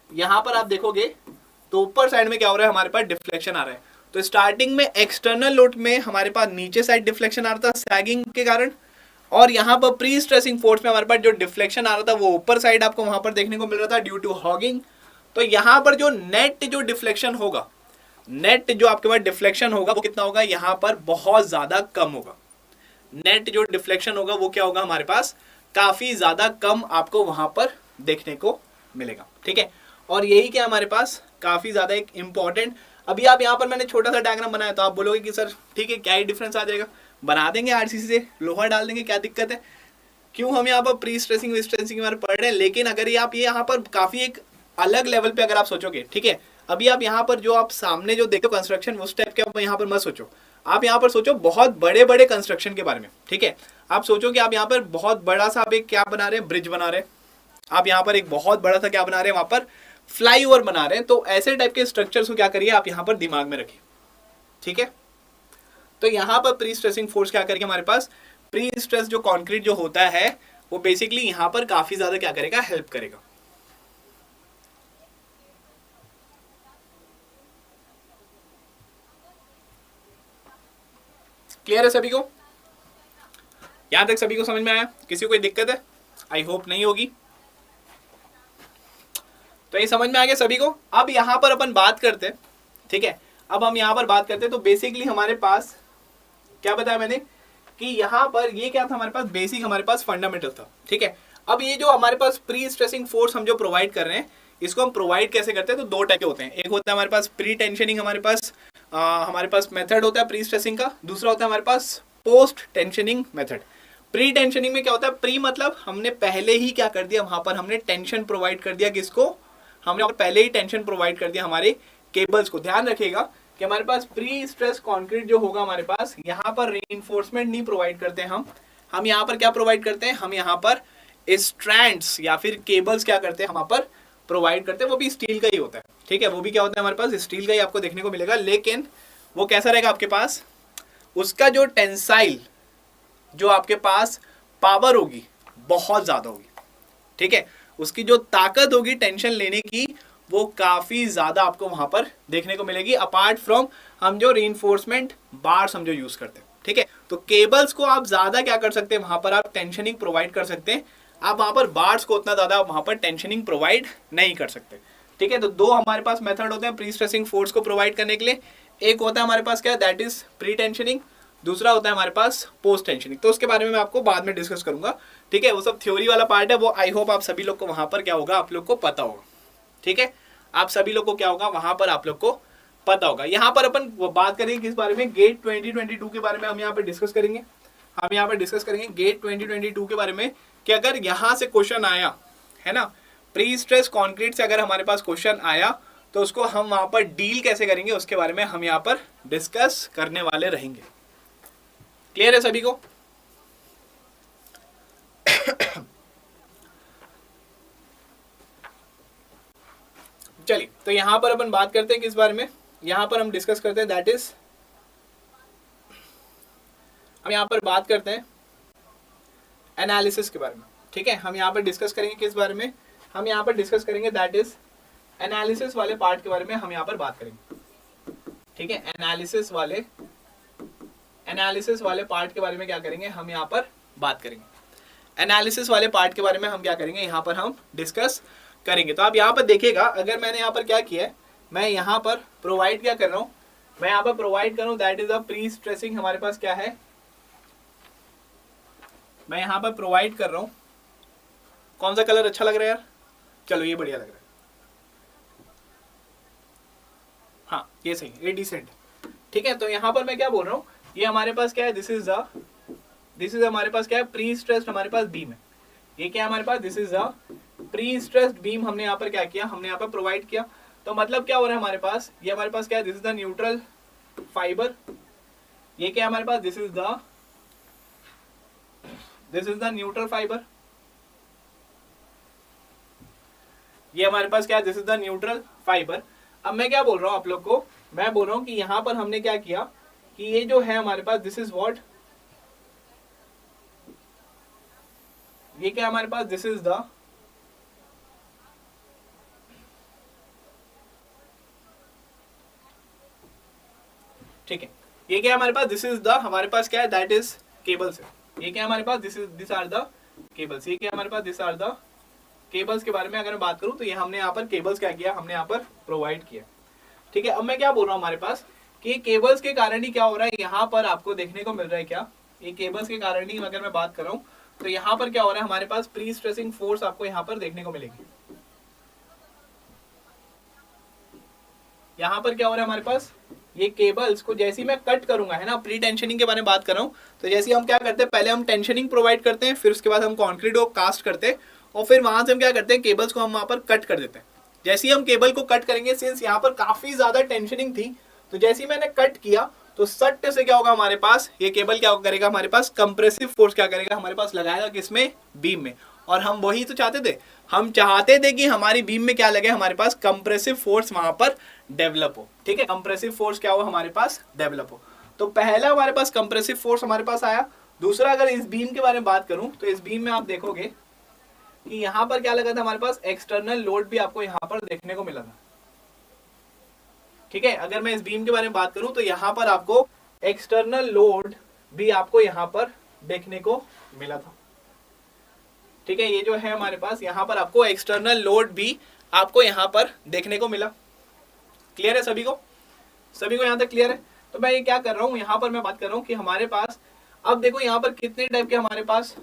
[SPEAKER 1] यहां पर आप देखोगे तो ऊपर साइड में क्या हो रहा है, हमारे पास डिफ्लेक्शन आ रहा है। तो स्टार्टिंग में एक्सटर्नल लोड में हमारे पास नीचे साइड डिफ्लेक्शन आ रहा था सैगिंग के कारण, और यहाँ पर प्री स्ट्रेसिंग फोर्स में हमारे पास जो डिफ्लेक्शन आ रहा था वो ऊपर साइड आपको वहां पर देखने को मिल रहा था ड्यू टू हॉगिंग। तो यहाँ पर जो नेट जो डिफ्लेक्शन होगा, नेट जो आपके पास डिफ्लेक्शन होगा वो कितना होगा, यहाँ पर बहुत ज्यादा कम होगा। नेट जो डिफ्लेक्शन होगा वो क्या होगा, हमारे पास काफी ज्यादा कम आपको वहां पर देखने को मिलेगा, ठीक है। और यही क्या हमारे पास काफी ज्यादा एक इंपॉर्टेंट, अभी आप यहाँ पर मैंने छोटा सा डायग्राम बनाया तो आप बोलोगे कि सर ठीक है क्या ही डिफरेंस आ जाएगा, बना देंगे आरसीसी से लोहा डाल देंगे, क्या दिक्कत है, क्यों हम यहाँ पर प्री स्ट्रेसिंग विस्ट्रेसिंग के बारे में पढ़ रहे हैं। लेकिन अगर ये आप ये यहाँ पर काफी एक अलग लेवल पे अगर आप सोचोगे, ठीक है, अभी आप यहाँ पर जो आप सामने जो देखते हो कंस्ट्रक्शन, उस टाइप के आप यहाँ पर मत सोचो। आप यहाँ पर सोचो बहुत बड़े बड़े कंस्ट्रक्शन के बारे में, ठीक है। आप सोचो कि आप यहाँ पर बहुत बड़ा सा आप एक क्या बना रहे हैं, ब्रिज बना रहे हैं, आप यहाँ पर एक बहुत बड़ा सा क्या बना रहे हैं, वहां पर फ्लाईओवर बना रहे हैं। तो ऐसे टाइप के स्ट्रक्चर्स को क्या करिए आप यहाँ पर दिमाग में रखिए, ठीक है। तो यहाँ पर प्री स्ट्रेसिंग फोर्स क्या करेगा हमारे पास, प्री स्ट्रेस जो कंक्रीट जो होता है वो बेसिकली यहाँ पर काफी ज्यादा क्या करेगा, हेल्प करेगा। क्लियर है सभी को? यहां तक सभी को समझ में आया? किसी को कोई दिक्कत है? आई होप नहीं होगी। तो ये समझ में आ गया सभी को। अब यहां पर अपन बात करते हैं, ठीक है, अब हम यहां पर बात करते हैं। तो बेसिकली हमारे पास क्या बताया मैंने कि यहां पर ये क्या था, हमारे पास बेसिक हमारे पास फंडामेंटल था, ठीक है। अब ये जो हमारे पास प्री स्ट्रेसिंग फोर्स हम जो प्रोवाइड कर रहे हैं, इसको हम प्रोवाइड कैसे करते हैं, तो दो टाइप के होते हैं। एक होता है हमारे पास प्री टेंशनिंग, हमारे पास मेथड होता है प्री स्ट्रेसिंग का। दूसरा होता है हमारे पास post tensioning method. Pre tensioning में क्या होता है, प्री मतलब हमने पहले ही क्या कर दिया, वहां पर हमने टेंशन प्रोवाइड कर दिया, किसको, हमने पहले ही टेंशन प्रोवाइड कर दिया हमारे केबल्स को। ध्यान रखिएगा कि हमारे पास प्री स्ट्रेस कंक्रीट जो होगा हमारे पास, यहाँ पर रीइंफोर्समेंट नहीं प्रोवाइड करते हैं हम यहाँ पर क्या प्रोवाइड करते हैं, हम यहाँ पर स्ट्रैंड्स या फिर केबल्स क्या करते हैं, हम यहाँ पर प्रोवाइड करते हैं। वो भी स्टील का ही होता है, ठीक है, वो भी क्या होता है हमारे पास स्टील का ही आपको देखने को मिलेगा। लेकिन वो कैसा रहेगा आपके पास, उसका जो टेंसाइल जो आपके पास पावर होगी बहुत ज्यादा होगी, ठीक है, उसकी जो ताकत होगी टेंशन लेने की वो काफी ज्यादा आपको वहां पर देखने को मिलेगी, अपार्ट फ्रॉम हम जो रीइंफोर्समेंट बार्स हम जो यूज करते हैं, ठीक है। तो केबल्स को आप ज्यादा क्या कर सकते हैं, वहां पर आप टेंशनिंग प्रोवाइड कर सकते हैं। आप वहां पर बार्स को उतना ज्यादा वहां पर टेंशनिंग प्रोवाइड नहीं कर सकते, ठीक है। तो दो हमारे पास मेथड होते हैं प्री स्ट्रेसिंग फोर्स को प्रोवाइड करने के लिए। एक होता है हमारे पास क्या, दैट इज प्री टेंशनिंग, दूसरा होता है हमारे पास पोस्ट टेंशनिंग। तो उसके बारे में मैं आपको बाद में डिस्कस करूंगा, ठीक है। वो सब थ्योरी वाला पार्ट है, वो आई होप आप सभी लोग को वहां पर क्या होगा, आप लोग को पता होगा, ठीक है। आप सभी लोग को क्या होगा, वहां पर आप लोग को पता होगा। यहाँ पर अपन बात करेंगे किस बारे में, गेट 2022 के बारे में हम यहाँ पर डिस्कस करेंगे। हम यहाँ पर डिस्कस करेंगे गेट 2022 के बारे में कि अगर यहाँ से क्वेश्चन आया है ना, प्री स्ट्रेस कॉन्क्रीट से अगर हमारे पास क्वेश्चन आया तो उसको हम वहां पर डील कैसे करेंगे, उसके बारे में हम यहाँ पर डिस्कस करने वाले रहेंगे। क्लियर है सभी को? चलिए, तो यहां पर अपन बात करते हैं किस बारे में, यहां पर हम डिस्कस करते हैं, दैट इज हम यहां पर बात करते हैं एनालिसिस के बारे में, ठीक है। हम यहां पर डिस्कस करेंगे किस बारे में, हम यहां पर डिस्कस करेंगे दैट इज एनालिसिस वाले पार्ट के बारे में हम यहां पर बात करेंगे, ठीक है। एनालिसिस वाले पार्ट के बारे में क्या करेंगे, हम यहाँ पर बात करेंगे। एनालिसिस वाले पार्ट के बारे में हम क्या करेंगे, यहाँ पर हम डिस्कस करेंगे। तो आप यहाँ पर देखिएगा, अगर मैंने यहाँ पर क्या किया है, मैं यहाँ पर प्रोवाइड क्या कर रहा हूँ, मैं यहाँ पर प्रोवाइड कर रहा हूँ that is a pre stressing, हमारे पास क्या है, मैं यहाँ पर प्रोवाइड कर रहा हूँ, कौन सा कलर अच्छा लग रहा है यार, चलो ये बढ़िया लग रहा है, हाँ ये सही, ये डिसेंट, ठीक है। तो यहाँ पर मैं क्या बोल रहा हूँ, ये हमारे पास क्या है, दिस इज हमारे पास क्या है, प्री स्ट्रेस्ड हमारे पास बीम है। ये क्या है हमारे पास, this is a pre stressed beam, हमने यहाँ पर क्या किया, हमने यहाँ पर प्रोवाइड किया। तो मतलब क्या हो रहा है हमारे पास, ये हमारे पास क्या है, this is the neutral fibre. ये क्या है हमारे पास, this is the neutral fibre. ये हमारे पास क्या है, this is the neutral fibre. अब मैं क्या बोल रहा हूँ आप लोग को, मैं बोल रहा हूँ कि यहाँ पर हमने क्या किया कि ये जो है हमारे पास, दिस इज व्हाट, ये क्या हमारे पास, दिस इज द ठीक है, ये क्या हमारे पास, दिस इज द हमारे पास क्या है, दैट इज केबल्स है। ये क्या हमारे पास, दिस आर द केबल्स। ये क्या हमारे पास, दिस आर द केबल्स के बारे में अगर मैं बात करूं तो ये हमने यहाँ पर केबल्स क्या किया, हमने यहाँ पर प्रोवाइड किया, ठीक है। अब मैं क्या बोल रहा हूँ हमारे पास कि केबल्स के कारण ही क्या हो रहा है, यहाँ पर आपको देखने को मिल रहा है क्या, ये केबल्स के कारण ही अगर मैं बात कर रहा हूँ तो यहाँ पर क्या हो रहा है, हमारे पास प्री स्ट्रेसिंग फोर्स आपको यहाँ पर देखने को मिलेगी। यहाँ पर क्या हो रहा है हमारे पास, ये केबल्स को जैसे ही मैं कट करूंगा, है ना, प्री टेंशनिंग के बारे में बात कर रहा हूँ, तो जैसे ही हम क्या करते हैं, पहले हम टेंशनिंग प्रोवाइड करते हैं, फिर उसके बाद हम कंक्रीट को कास्ट करते हैं, और फिर वहां से हम क्या करते हैं, केबल्स को हम वहां पर कट कर देते हैं, जैसे ही हम केबल को कट करेंगे, सिंस यहाँ पर काफी ज्यादा टेंशनिंग थी, तो जैसे ही मैंने कट किया तो सट्ट से क्या होगा हमारे पास, ये केबल क्या करेगा हमारे पास, कंप्रेसिव फोर्स क्या करेगा हमारे पास, लगाएगा किसमें, बीम में। और हम वही तो चाहते थे, हम चाहते थे कि हमारी बीम में क्या लगे, हमारे पास कंप्रेसिव फोर्स वहां पर डेवलप हो। ठीक है, कंप्रेसिव फोर्स क्या हो हमारे पास, डेवलप हो। तो पहला हमारे पास कंप्रेसिव फोर्स हमारे पास आया। दूसरा, अगर इस बीम के बारे में बात करूं तो इस बीम में आप देखोगे कि यहां पर क्या लगा था हमारे पास, एक्सटर्नल लोड भी आपको यहां पर देखने को मिला था। ठीक है, अगर मैं इस बीम के बारे में बात करूं तो यहां पर आपको एक्सटर्नल लोड भी आपको यहां पर देखने को मिला था। ठीक है, ये जो है हमारे पास यहां पर आपको एक्सटर्नल लोड भी आपको यहां पर देखने को मिला। क्लियर है सभी को, सभी को यहां तक क्लियर है? तो मैं ये क्या कर रहा हूं, यहां पर मैं बात कर रहा हूं कि हमारे पास अब देखो यहां पर कितने टाइप के हमारे पास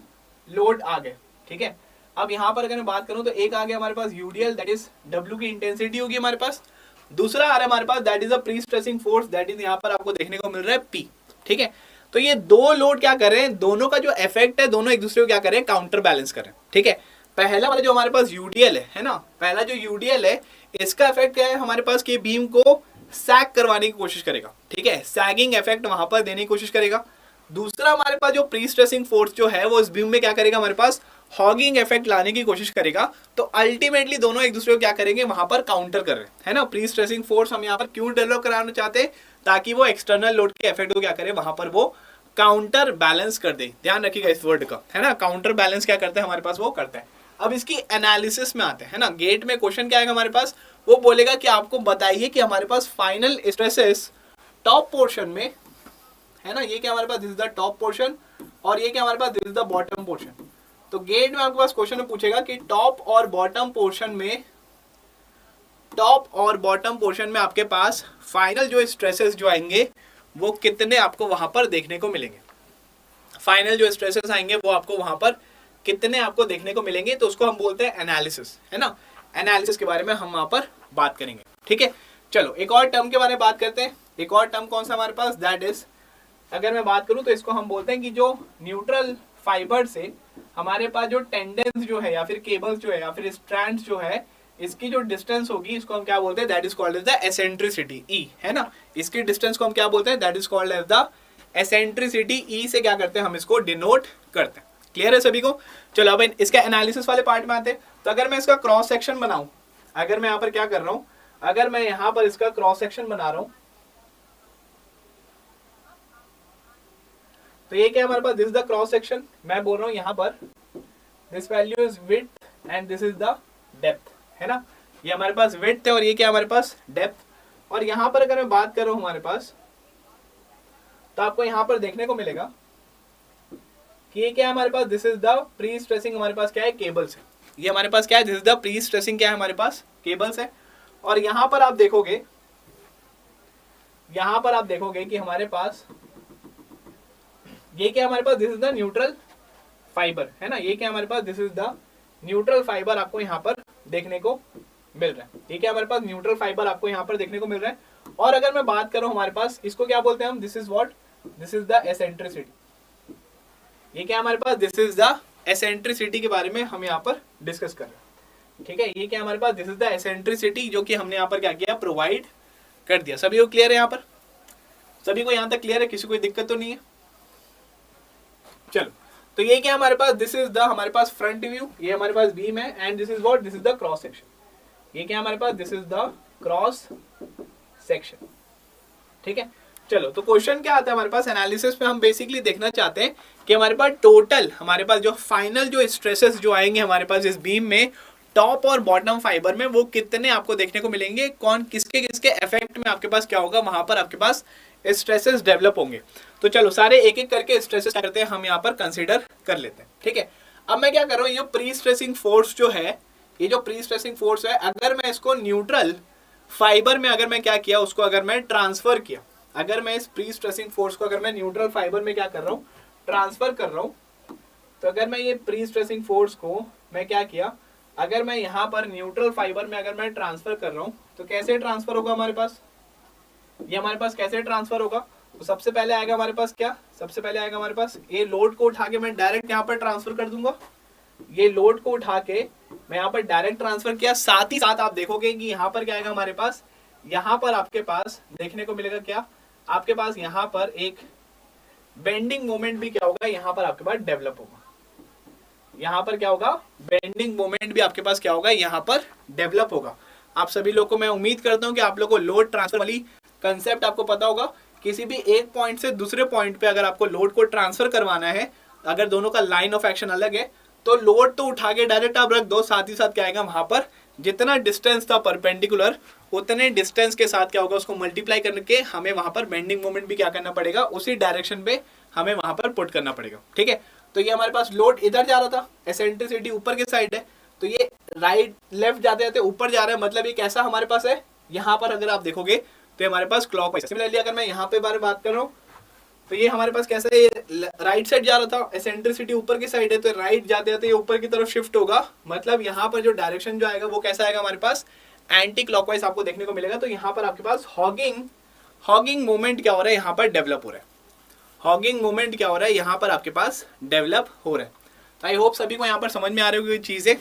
[SPEAKER 1] लोड आ गए। ठीक है, अब यहां पर अगर मैं बात करूं तो एक आ गया हमारे पास यूडीएल, दैट इज डब्ल्यू की इंटेंसिटी होगी हमारे पास। दूसरा आ रहा है हमारे पास, that is a pre stressing force, that is यहां पर आपको देखने को मिल रहा है पी। ठीक है, तो ये दो लोड क्या कर रहे हैं, दोनों का जो इफेक्ट है, दोनों एक दूसरे को क्या कर रहे हैं, काउंटर बैलेंस कर रहे हैं। ठीक है, पहला वाला जो हमारे पास यूडीएल है ना, पहला जो यूडीएल है, इसका इफेक्ट क्या है हमारे पास कि बीम को सैग करवाने की कोशिश करेगा। ठीक है, सैगिंग इफेक्ट वहां पर देने की कोशिश करेगा। दूसरा हमारे पास जो प्री स्ट्रेसिंग फोर्स जो है वो इस बीम में क्या करेगा हमारे पास, हॉगिंग इफेक्ट लाने की कोशिश करेगा। तो अल्टीमेटली दोनों एक दूसरे को क्या करेंगे, वहां पर काउंटर कर रहे हैं, है ना। प्री स्ट्रेसिंग फोर्स हम यहाँ पर क्यों डेवलप कराना चाहते हैं, ताकि वो एक्सटर्नल लोड के इफेक्ट को क्या करे, वहां पर वो काउंटर बैलेंस कर दे। ध्यान रखिएगा इस वर्ड का, है ना, काउंटर बैलेंस क्या करते हैं हमारे पास, वो करता है। अब इसकी एनालिसिस में आते हैं, है ना। गेट में क्वेश्चन क्या आएगा हमारे पास, वो बोलेगा कि आपको बताइए कि हमारे पास फाइनल स्ट्रेसेस टॉप पोर्शन में, है ना, ये क्या हमारे पास, this is the top portion, और ये क्या हमारे पास, this is the bottom portion. तो गेट में आपके पास क्वेश्चन में पूछेगा कि टॉप और बॉटम पोर्शन में, टॉप और बॉटम पोर्शन में आपके पास फाइनल जो स्ट्रेसेस जो आएंगे वो कितने आपको वहां पर देखने को मिलेंगे। फाइनल जो स्ट्रेसेस आएंगे वो आपको वहां पर कितने आपको देखने को मिलेंगे, तो उसको हम बोलते हैं एनालिसिस, है ना। एनालिसिस के बारे में हम वहां पर बात करेंगे। ठीक है, चलो एक और टर्म के बारे में बात करते हैं। एक और टर्म कौन सा हमारे पास, दैट इज, अगर मैं बात करूं तो इसको हम बोलते हैं कि जो न्यूट्रल फाइबर से हमारे पास जो टेंडेंस जो है, या फिर केबल्स जो है, या फिर स्ट्रैंड्स जो है, इसकी जो डिस्टेंस होगी इसको हम क्या बोलते हैं, that is called as the eccentricity, e, है ना। इसकी डिस्टेंस को हम क्या बोलते हैं, that is called as the eccentricity. E से क्या करते हैं, हम इसको डिनोट करते हैं। क्लियर है सभी को? चलो अब इसका एनालिसिस वाले पार्ट में आते हैं। तो अगर मैं इसका क्रॉस सेक्शन बनाऊं, अगर मैं यहाँ पर क्या कर रहा हूं, अगर मैं यहाँ पर इसका क्रॉस सेक्शन बना रहा हूं, तो ये क्या हमारे पास, this is the cross section. मैं बोल रहा हूँ यहाँ पर this value is width and this is the depth, है ना। ये हमारे पास विड्थ है और ये क्या हमारे पास, डेप्थ। और यहाँ पर अगर मैं बात कर रहा हूँ हमारे पास, तो आपको यहाँ पर देखने को मिलेगा कि ये क्या है हमारे पास, this is the pre stressing, हमारे पास क्या है, केबल्स है। ये हमारे पास क्या है, this is the pre stressing क्या है हमारे पास, केबल्स है। और यहाँ पर आप देखोगे, यहाँ पर आप देखोगे कि हमारे पास ये क्या हमारे पास, this is the neutral fibre, है ना। ये क्या हमारे पास, this is the neutral fibre आपको यहाँ पर देखने को मिल रहा है। ठीक है, हमारे पास न्यूट्रल फाइबर आपको यहाँ पर देखने को मिल रहा है। और अगर मैं बात करूं हमारे पास, इसको क्या बोलते हैं हम, this is what, this is the eccentricity. ये क्या हमारे पास, दिस इज द एसेंट्रिसिटी के बारे में हम यहाँ पर डिस्कस कर रहे हैं। ठीक है, ये क्या हमारे पास, दिस इज द एसेंट्रिसिटी, जो कि हमने यहाँ पर क्या किया, प्रोवाइड कर दिया। सभी को क्लियर है यहाँ पर? सभी को यहाँ तक क्लियर है? किसी कोई दिक्कत तो नहीं है? चलो, तो ये क्या हमारे पास, दिस इज द हमारे पास फ्रंट व्यू, ये हमारे पास बीम है, and this is what, this is the cross section. ये क्या हमारे पास, this is the cross section. ठीक है, चलो तो क्वेश्चन क्या आता है हमारे पास, एनालिसिस में हम बेसिकली देखना चाहते हैं कि हमारे पास टोटल, हमारे पास जो फाइनल जो स्ट्रेसेस जो आएंगे हमारे पास इस बीम में, टॉप और बॉटम फाइबर में, वो कितने आपको देखने को मिलेंगे, कौन किसके किसके इफेक्ट में आपके पास क्या होगा, वहां पर आपके पास स्ट्रेसेस डेवलप होंगे। तो चलो सारे एक एक करके स्ट्रेसेस क्या करते हैं हम यहाँ पर कंसीडर कर लेते हैं। ठीक है, अब मैं क्या कर रहा हूँ, ये प्री स्ट्रेसिंग फोर्स जो है, ये जो प्री स्ट्रेसिंग फोर्स है, अगर मैं इसको न्यूट्रल फाइबर में अगर मैं क्या किया, उसको अगर मैं ट्रांसफर किया, अगर मैं इस प्री स्ट्रेसिंग फोर्स को अगर मैं न्यूट्रल फाइबर में क्या कर रहा हूँ, ट्रांसफर कर रहा हूँ, तो अगर मैं ये प्री स्ट्रेसिंग फोर्स को मैं क्या किया, अगर मैं यहाँ पर न्यूट्रल फाइबर में अगर मैं ट्रांसफर कर रहा हूँ, तो कैसे ट्रांसफर होगा हमारे पास, ये हमारे पास कैसे ट्रांसफर होगा, तो सबसे पहले आएगा हमारे पास क्या, सबसे पहले आएगा हमारे पास ये लोड को उठा के मैं डायरेक्ट यहाँ पर ट्रांसफर कर दूंगा, ये लोड को उठा के मैं यहाँ पर डायरेक्ट ट्रांसफर किया, साथ ही साथ आप देखोगे कि यहाँ पर क्या आएगा हमारे पास, यहाँ पर आपके पास देखने को मिलेगा क्या, आपके पास यहाँ पर एक बेंडिंग मोमेंट भी क्या होगा, यहाँ पर आपके पास डेवलप होगा। यहाँ पर क्या होगा, बेंडिंग मोमेंट भी आपके पास क्या होगा, यहाँ पर डेवलप होगा। आप सभी लोग को मैं उम्मीद करता हूँ कि आप लोग को लोड ट्रांसफर वाली कंसेप्ट आपको पता होगा। किसी भी एक पॉइंट से दूसरे पॉइंट पे अगर आपको लोड को ट्रांसफर करवाना है, अगर दोनों का लाइन ऑफ एक्शन अलग है, तो लोड तो उठा के डायरेक्ट आप रख दो, साथ ही साथ क्या आएगा वहां पर जितना डिस्टेंस था परपेंडिकुलर, उतने डिस्टेंस के साथ क्या होगा, उसको मल्टीप्लाई करके हमें वहां पर बेंडिंग मोमेंट भी क्या करना पड़ेगा, उसी डायरेक्शन पे हमें वहां पर पुट करना पड़ेगा। ठीक है, तो ये हमारे पास लोड इधर जा रहा था, एसेंट्रिसिटी ऊपर के साइड है, तो ये राइट लेफ्ट जाते जाते ऊपर जा रहा है, मतलब ये कैसा हमारे पास है, यहाँ पर अगर आप देखोगे तो हमारे पास क्लॉकवाइज। सिमिलरली अगर मैं यहाँ पे बारे में बात कर रहा हूँ तो ये हमारे पास कैसा है, राइट साइड जा रहा था, एसेंट्रिसिटी ऊपर की साइड है, तो राइट जाते जाते ये ऊपर की तरफ शिफ्ट होगा, मतलब यहाँ पर जो डायरेक्शन जो आएगा वो कैसा आएगा हमारे पास, एंटी क्लॉकवाइज आपको देखने को मिलेगा। तो यहाँ पर आपके पास हॉगिंग मोमेंट क्या हो रहा है, यहाँ पर डेवलप हो रहा है, हॉगिंग मोमेंट क्या हो रहा है, यहाँ पर आपके पास डेवलप हो रहा है। तो आई होप सभी को यहाँ पर समझ में आ रही होगी चीजें।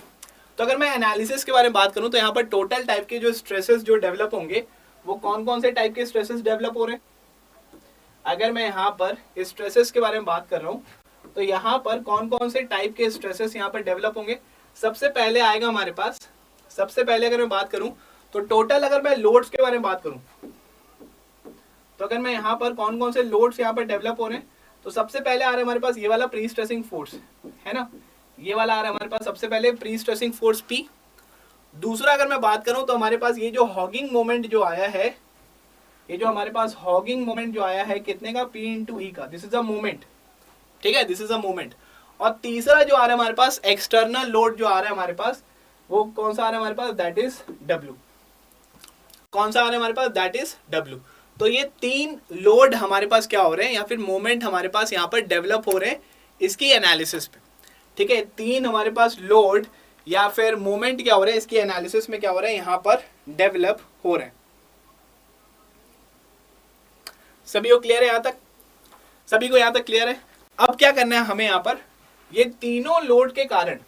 [SPEAKER 1] तो अगर मैं एनालिसिस के बारे में बात करूँ तो यहाँ पर टोटल टाइप के जो स्ट्रेसेस जो डेवलप होंगे, वो कौन कौन से टाइप के स्ट्रेसेस डेवलप हो रहे हैं। अगर मैं यहाँ पर स्ट्रेसेस के बारे में बात कर रहा हूँ तो यहाँ पर कौन कौन से टाइप के स्ट्रेसेस यहाँ पर डेवलप होंगे। सबसे पहले आएगा हमारे पास, सबसे पहले अगर मैं बात करूँ तो टोटल अगर मैं लोड्स के बारे में बात करूँ तो अगर मैं यहाँ पर कौन कौन से लोड्स यहाँ पर डेवलप हो रहे हैं, तो सबसे पहले आ रहा है हमारे पास ये वाला प्री स्ट्रेसिंग फोर्स है ना, ये वाला आ रहा है हमारे पास सबसे पहले प्री स्ट्रेसिंग फोर्स P। दूसरा अगर मैं बात करूं तो हमारे पास ये जो हॉगिंग मोमेंट जो आया है, ये जो हमारे पास हॉगिंग मोमेंट जो आया है कितने का, P इंटू ई का, दिस इज अ मोमेंट। ठीक है, दिस इज अ मोमेंट। और तीसरा जो आ रहा है हमारे पास एक्सटर्नल लोड जो आ रहा है हमारे पास, वो कौन सा आ रहा है हमारे पास, दैट इज W। कौन सा आ रहा है हमारे पास, दैट इज W। तो ये तीन लोड हमारे पास क्या हो रहे हैं, या फिर मोमेंट हमारे पास यहाँ पर डेवलप हो रहे हैं इसकी एनालिसिस पे। ठीक है, तीन हमारे पास लोड या फिर मोमेंट क्या हो रहे हैं इसकी एनालिसिस में क्या हो रहा है, यहाँ पर डेवलप हो रहे हैं। सभी को क्लियर है यहाँ तक, सभी को यहाँ तक क्लियर है। अब क्या करना है हमें यहाँ पर, ये तीनों लोड के कारण,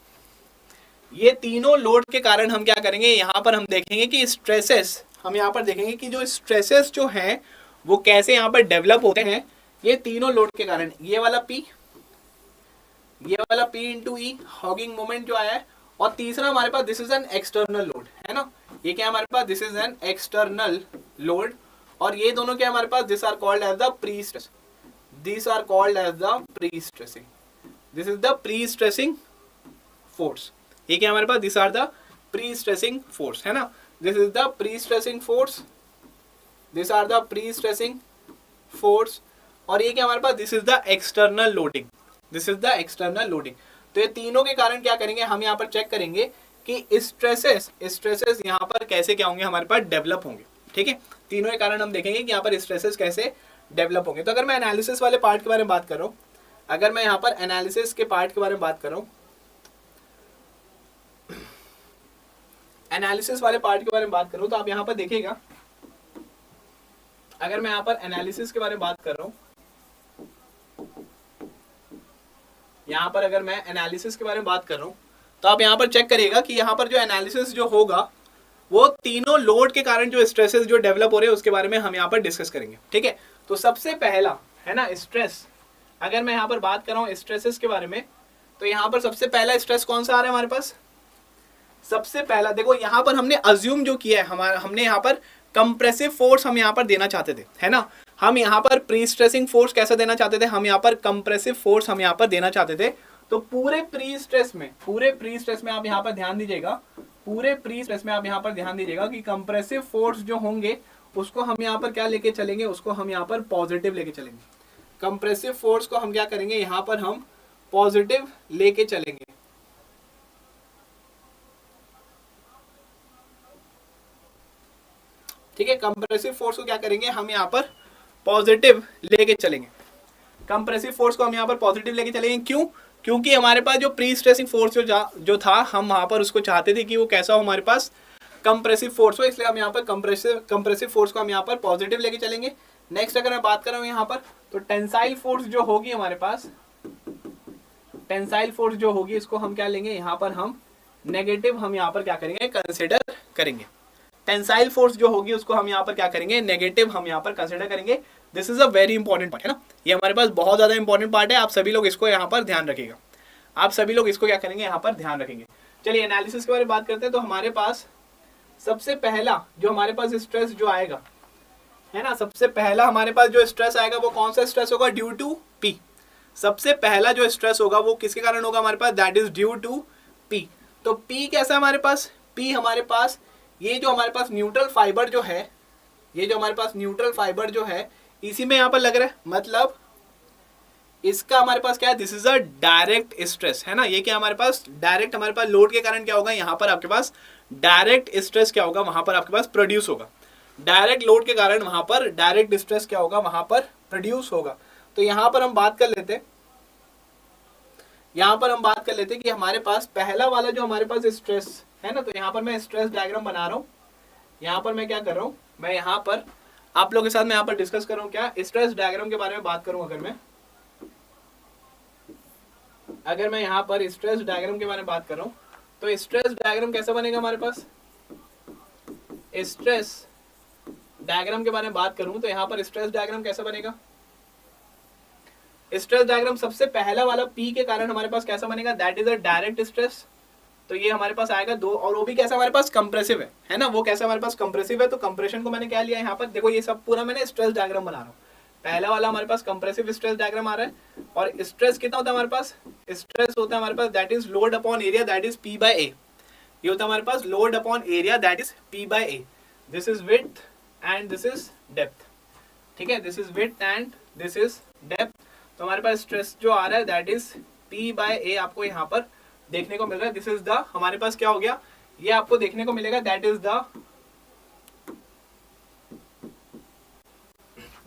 [SPEAKER 1] ये तीनों लोड के कारण हम क्या करेंगे, यहाँ पर हम देखेंगे कि स्ट्रेसेस, हम यहाँ पर देखेंगे कि जो स्ट्रेसेस जो हैं वो कैसे यहाँ पर डेवलप होते हैं, ये तीनों लोड के कारण। ये वाला P, ये वाला P into e hogging moment जो आया है, और तीसरा हमारे पास this is an external load है ना, ये क्या हमारे पास, this is an external load. और ये दोनों क्या हमारे पास, this are called as the pre stress, this are called as the pre stressing, this is the pre stressing force. ये क्या हमारे पास, this are the pre stressing force है ना, this is the pre stressing force, this are the pre stressing force. और ये क्या हमारे पास, this is the external loading, this is the external loading. तो ये तीनों के कारण क्या करेंगे, हम यहाँ पर चेक करेंगे कि स्ट्रेसेस यहाँ पर कैसे क्या होंगे, हमारे पास डेवलप होंगे। ठीक है, तीनों के कारण हम देखेंगे कि यहाँ पर स्ट्रेसेस कैसे डेवलप होंगे। तो अगर मैं एनालिसिस वाले पार्ट के बारे में बात कर रहा हूँ, अगर मैं यहाँ पर एनालिसिस के पार्ट के बारे में बात कर रहा हूँ, एनालिसिस वाले पार्ट के बारे में बात करूँ तो आप यहाँ पर देखिएगा, अगर मैं यहाँ पर एनालिसिस के बारे में बात कर रहा हूँ, यहाँ पर अगर मैं एनालिसिस के बारे में बात कर रहा हूँ तो आप यहाँ पर चेक करिएगा कि यहाँ पर जो एनालिसिस जो होगा वो तीनों लोड के कारण जो स्ट्रेसेस जो डेवलप हो रहे हैं उसके बारे में हम यहाँ पर डिस्कस करेंगे। ठीक है, तो सबसे पहला है ना स्ट्रेस, अगर मैं यहाँ पर बात कर रहा हूँ स्ट्रेसेस के बारे में, तो यहाँ पर सबसे पहला स्ट्रेस कौन सा आ रहा है हमारे पास, सबसे पहला देखो यहाँ पर हमने अज्यूम जो किया है, हमारा हमने यहाँ पर कंप्रेसिव फोर्स हम यहाँ पर देना चाहते थे है ना, हम यहाँ पर प्री स्ट्रेसिंग फोर्स कैसे देना चाहते थे, हम यहाँ पर कंप्रेसिव फोर्स हम यहाँ पर देना चाहते थे। तो पूरे प्री स्ट्रेस में आप यहाँ पर ध्यान दीजिएगा, पूरे प्री स्ट्रेस में आप यहाँ पर ध्यान दीजिएगा कि कंप्रेसिव फोर्स जो होंगे उसको हम यहाँ पर क्या लेके चलेंगे, उसको हम यहाँ पर पॉजिटिव लेके चलेंगे। कंप्रेसिव फोर्स को हम क्या करेंगे, यहाँ पर हम पॉजिटिव लेके चलेंगे। ठीक है, कंप्रेसिव फोर्स को क्या करेंगे, हम यहाँ पर पॉजिटिव लेके चलेंगे। कंप्रेसिव फोर्स को हम यहाँ पर पॉजिटिव लेके चलेंगे, क्यों, क्योंकि हमारे पास जो प्री स्ट्रेसिंग फोर्स जो था हम वहां पर उसको चाहते थे कि वो कैसा हो, हमारे पास कंप्रेसिव फोर्स हो, इसलिए हम यहाँ पर कंप्रेसिव फोर्स को हम यहाँ पर पॉजिटिव लेके चलेंगे। नेक्स्ट अगर मैं बात कर रहा हूँ यहाँ पर, तो टेंसाइल फोर्स जो होगी हमारे पास, टेंसाइल फोर्स जो होगी इसको हम क्या लेंगे, यहाँ पर हम नेगेटिव हम यहाँ पर क्या करेंगे, कंसिडर करेंगे। टेंसाइल फोर्स जो होगी उसको हम यहाँ पर क्या करेंगे, नेगेटिव हम यहाँ पर कंसिडर करेंगे। This is a very important part है ना, ये हमारे पास बहुत ज्यादा इंपॉर्टेंट पार्ट है। आप सभी लोग इसको यहाँ पर ध्यान रखिएगा, आप सभी लोग इसको क्या करेंगे, यहाँ पर ध्यान रखेंगे। चलिए एनालिसिस के बारे में बात करते हैं। तो हमारे पास सबसे पहला जो हमारे पास स्ट्रेस जो आएगा है ना, सबसे पहला हमारे पास जो स्ट्रेस आएगा वो कौन सा स्ट्रेस होगा, ड्यू टू पी। सबसे पहला जो स्ट्रेस होगा वो किसके कारण होगा हमारे पास, that is due to P. तो पी कैसा है हमारे पास, पी हमारे पास ये जो हमारे पास न्यूट्रल फाइबर जो है, ये जो हमारे पास न्यूट्रल फाइबर जो है इसी में यहाँ पर लग रहा है, मतलब इसका हमारे पास क्या है, this is a direct stress है ना। ये क्या हमारे पास डायरेक्ट, हमारे पास लोड के कारण क्या होगा, यहाँ पर आपके पास डायरेक्ट स्ट्रेस क्या होगा, वहां पर आपके पास प्रोड्यूस होगा। डायरेक्ट लोड के कारण वहां पर डायरेक्ट स्ट्रेस क्या होगा, वहां पर प्रोड्यूस होगा। तो यहां पर हम बात कर लेते हैं, यहां पर हम बात कर लेते हैं कि हमारे पास पहला वाला जो हमारे पास स्ट्रेस है ना, तो यहां पर मैं स्ट्रेस डायग्राम बना रहा हूं। यहां पर मैं क्या कर रहा हूं, मैं यहां पर आप लोगों के साथ मैं यहां पर डिस्कस कर रहा हूं, क्या स्ट्रेस डायग्राम के बारे में बात करूं। अगर मैं यहां पर स्ट्रेस डायग्राम के बारे में बात कर रहा हूं, तो स्ट्रेस डायग्राम कैसा बनेगा हमारे पास, स्ट्रेस डायग्राम के बारे में बात करूं तो यहां पर स्ट्रेस डायग्राम कैसा बनेगा, स्ट्रेस डायग्राम सबसे पहला वाला पी के कारण हमारे पास कैसा बनेगा, that is a direct stress. तो ये हमारे पास आएगा दो, और वो भी कैसा हमारे पास कंप्रेसिव है ना, वो कैसा हमारे पास कंप्रेसिव है। तो कंप्रेशन को मैंने क्या लिया यहाँ पर, देखो ये सब पूरा मैंने स्ट्रेस डायग्राम बना रहा हूँ। पहला वाला हमारे पास कंप्रेसिव स्ट्रेस डायग्राम आ रहा है, और स्ट्रेस कितना होता है हमारे पास, स्ट्रेस होता है हमारे पास that is load upon area, that is P by A. ये होता है हमारे पास load upon area, that is P by A. This is width and this is depth, ठीक है, this is width and this is depth. तो हमारे पास स्ट्रेस जो आ रहा है that is P by A आपको यहाँ पर देखने को मिल रहा है। दिस इज द हमारे पास क्या हो गया, ये आपको देखने को मिलेगा, दैट इज द,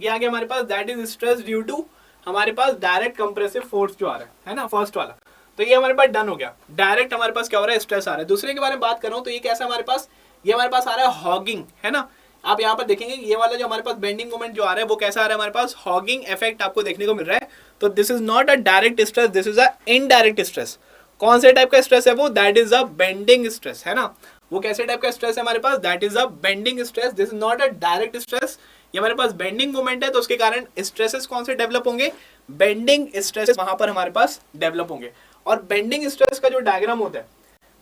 [SPEAKER 1] ये आ गया हमारे पास, that is stress due to हमारे पास डायरेक्ट कंप्रेसिव फोर्स जो आ रहा है ना, फर्स्ट वाला। तो ये हमारे पास डन हो गया, डायरेक्ट हमारे पास क्या हो रहा है, स्ट्रेस आ रहा है। दूसरे के बारे में बात कर रहा हूं तो ये कैसा हमारे पास, ये हमारे पास आ रहा है हॉगिंग है ना। आप यहाँ पर देखेंगे ये वाला जो हमारे पास बेंडिंग मोमेंट जो आ रहा है वो कैसा आ रहा है हमारे पास, हॉगिंग इफेक्ट आपको देखने को मिल रहा है। तो this is not a direct stress, this is a indirect stress. कौन से टाइप का स्ट्रेस है वो, that is a bending stress है ना। वो कैसे टाइप का स्ट्रेस है हमारे पास, that is a bending stress, this is not a direct stress. ये हमारे पास बेंडिंग मोमेंट है, तो उसके कारण स्ट्रेसेस कौन से डेवलप होंगे, बेंडिंग स्ट्रेसेस वहां पर हमारे पास डेवलप होंगे। और बेंडिंग स्ट्रेस का जो डायग्राम होता है,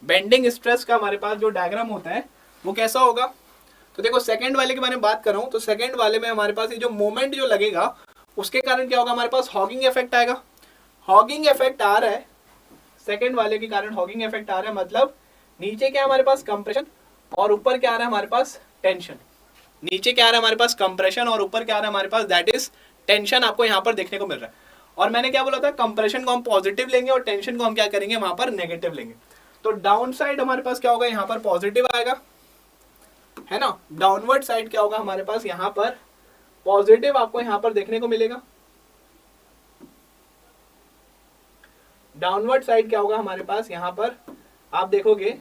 [SPEAKER 1] बेंडिंग स्ट्रेस का हमारे पास जो डायग्राम होता है वो कैसा होगा। तो देखो सेकंड वाले के बारे में बात कर रहा हूं, तो सेकंड वाले में हमारे पास ये जो मोमेंट जो लगेगा उसके कारण क्या होगा, हमारे पास हॉगिंग इफेक्ट आएगा। हॉगिंग इफेक्ट आ रहा है सेकंड वाले के कारण, हॉगिंग इफेक्ट आ रहा है, मतलब नीचे क्या हमारे पास कंप्रेशन और ऊपर क्या आ रहा है हमारे पास टेंशन। नीचे क्या आ रहा है हमारे पास कंप्रेशन और ऊपर क्या आ रहा है हमारे पास, दैट इज टेंशन आपको यहाँ पर देखने को मिल रहा है। और मैंने क्या बोला था, कंप्रेशन को हम पॉजिटिव लेंगे और टेंशन को हम क्या करेंगे वहां पर नेगेटिव लेंगे। तो डाउन साइड हमारे पास क्या होगा, यहाँ पर पॉजिटिव आएगा है ना, डाउनवर्ड साइड क्या होगा हमारे पास, यहाँ पर पॉजिटिव आपको यहाँ पर देखने को मिलेगा। डाउनवर्ड साइड क्या होगा हमारे पास, यहाँ पर आप देखोगे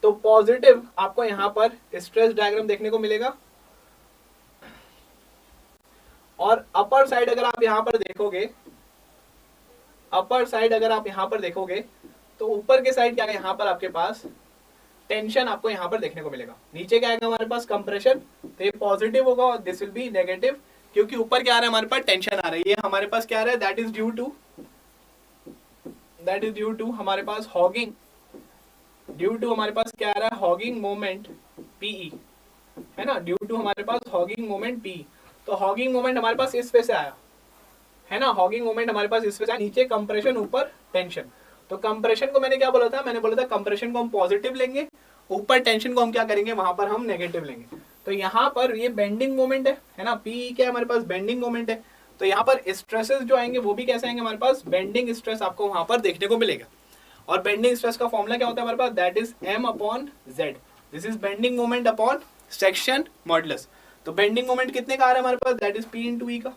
[SPEAKER 1] तो पॉजिटिव आपको यहाँ पर स्ट्रेस डायग्राम देखने को मिलेगा। और अपर साइड अगर आप यहाँ पर देखोगे, अपर साइड अगर आप यहाँ पर देखोगे तो ऊपर के साइड क्या है, यहाँ पर आपके पास टेंशन आपको यहाँ पर देखने को मिलेगा। नीचे क्या आएगा हमारे पास कंप्रेशन, तो ये पॉजिटिव होगा और दिस विल बी नेगेटिव, क्योंकि ऊपर क्या आ रहा है हमारे पास टेंशन आ रहा है। ये हमारे पास क्या आ रहा है, दैट इज ड्यू टू हमारे पास हॉगिंग, ड्यू टू हमारे पास क्या आ रहा है, हॉगिंग मोमेंट पीई है ना, ड्यू टू हमारे पास हॉगिंग मोमेंट पी। तो हॉगिंग मोमेंट हमारे पास इस पे से आया है ना, हॉगिंग मोमेंट हमारे पास इस पे से आया, नीचे कंप्रेशन ऊपर टेंशन। तो कंप्रेशन को मैंने क्या बोला था, मैंने बोला था कंप्रेशन को हम पॉजिटिव लेंगे, ऊपर टेंशन को हम क्या करेंगे वहां पर हम नेगेटिव लेंगे। तो यहाँ पर ये बेंडिंग मोमेंट है ना, पी क्या है हमारे पास, बेंडिंग मोमेंट है। तो यहाँ पर स्ट्रेसेस जो आएंगे वो भी कैसे आएंगे हमारे पास, बेंडिंग स्ट्रेस आपको वहां पर देखने को मिलेगा। और बेंडिंग स्ट्रेस का फॉर्मूला क्या होता है हमारे पास, that is m upon z, this is bending moment upon section modulus. तो बेंडिंग मोमेंट कितने का आ रहा है हमारे पास, that is p into e का।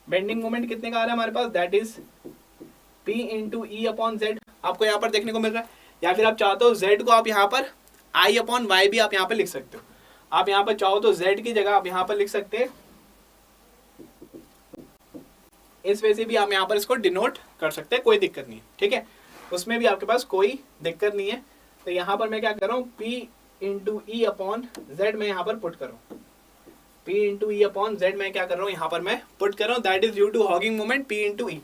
[SPEAKER 1] बेंडिंग मोमेंट कितने का आ रहा है हमारे पास, that is p into e upon z आपको यहाँ पर देखने को मिल रहा है। या फिर आप चाहते हो z को आप यहाँ पर i अपॉन y भी आप यहाँ पर लिख सकते हो। आप यहाँ पर चाहो तो z की जगह आप यहाँ पर लिख सकते हैं इस वजह से भी हम यहाँ पर इसको डिनोट कर सकते हैं, कोई दिक्कत नहीं है, ठीक है, उसमें भी आपके पास कोई दिक्कत नहीं है। तो यहाँ पर मैं क्या कर रहा हूँ, P into e upon Z मैं यहाँ पर पुट कर रहा हूँ, P into e upon Z मैं क्या कर रहा हूँ यहाँ पर मैं पुट कर रहा हूँ, that is due to hogging moment P into e.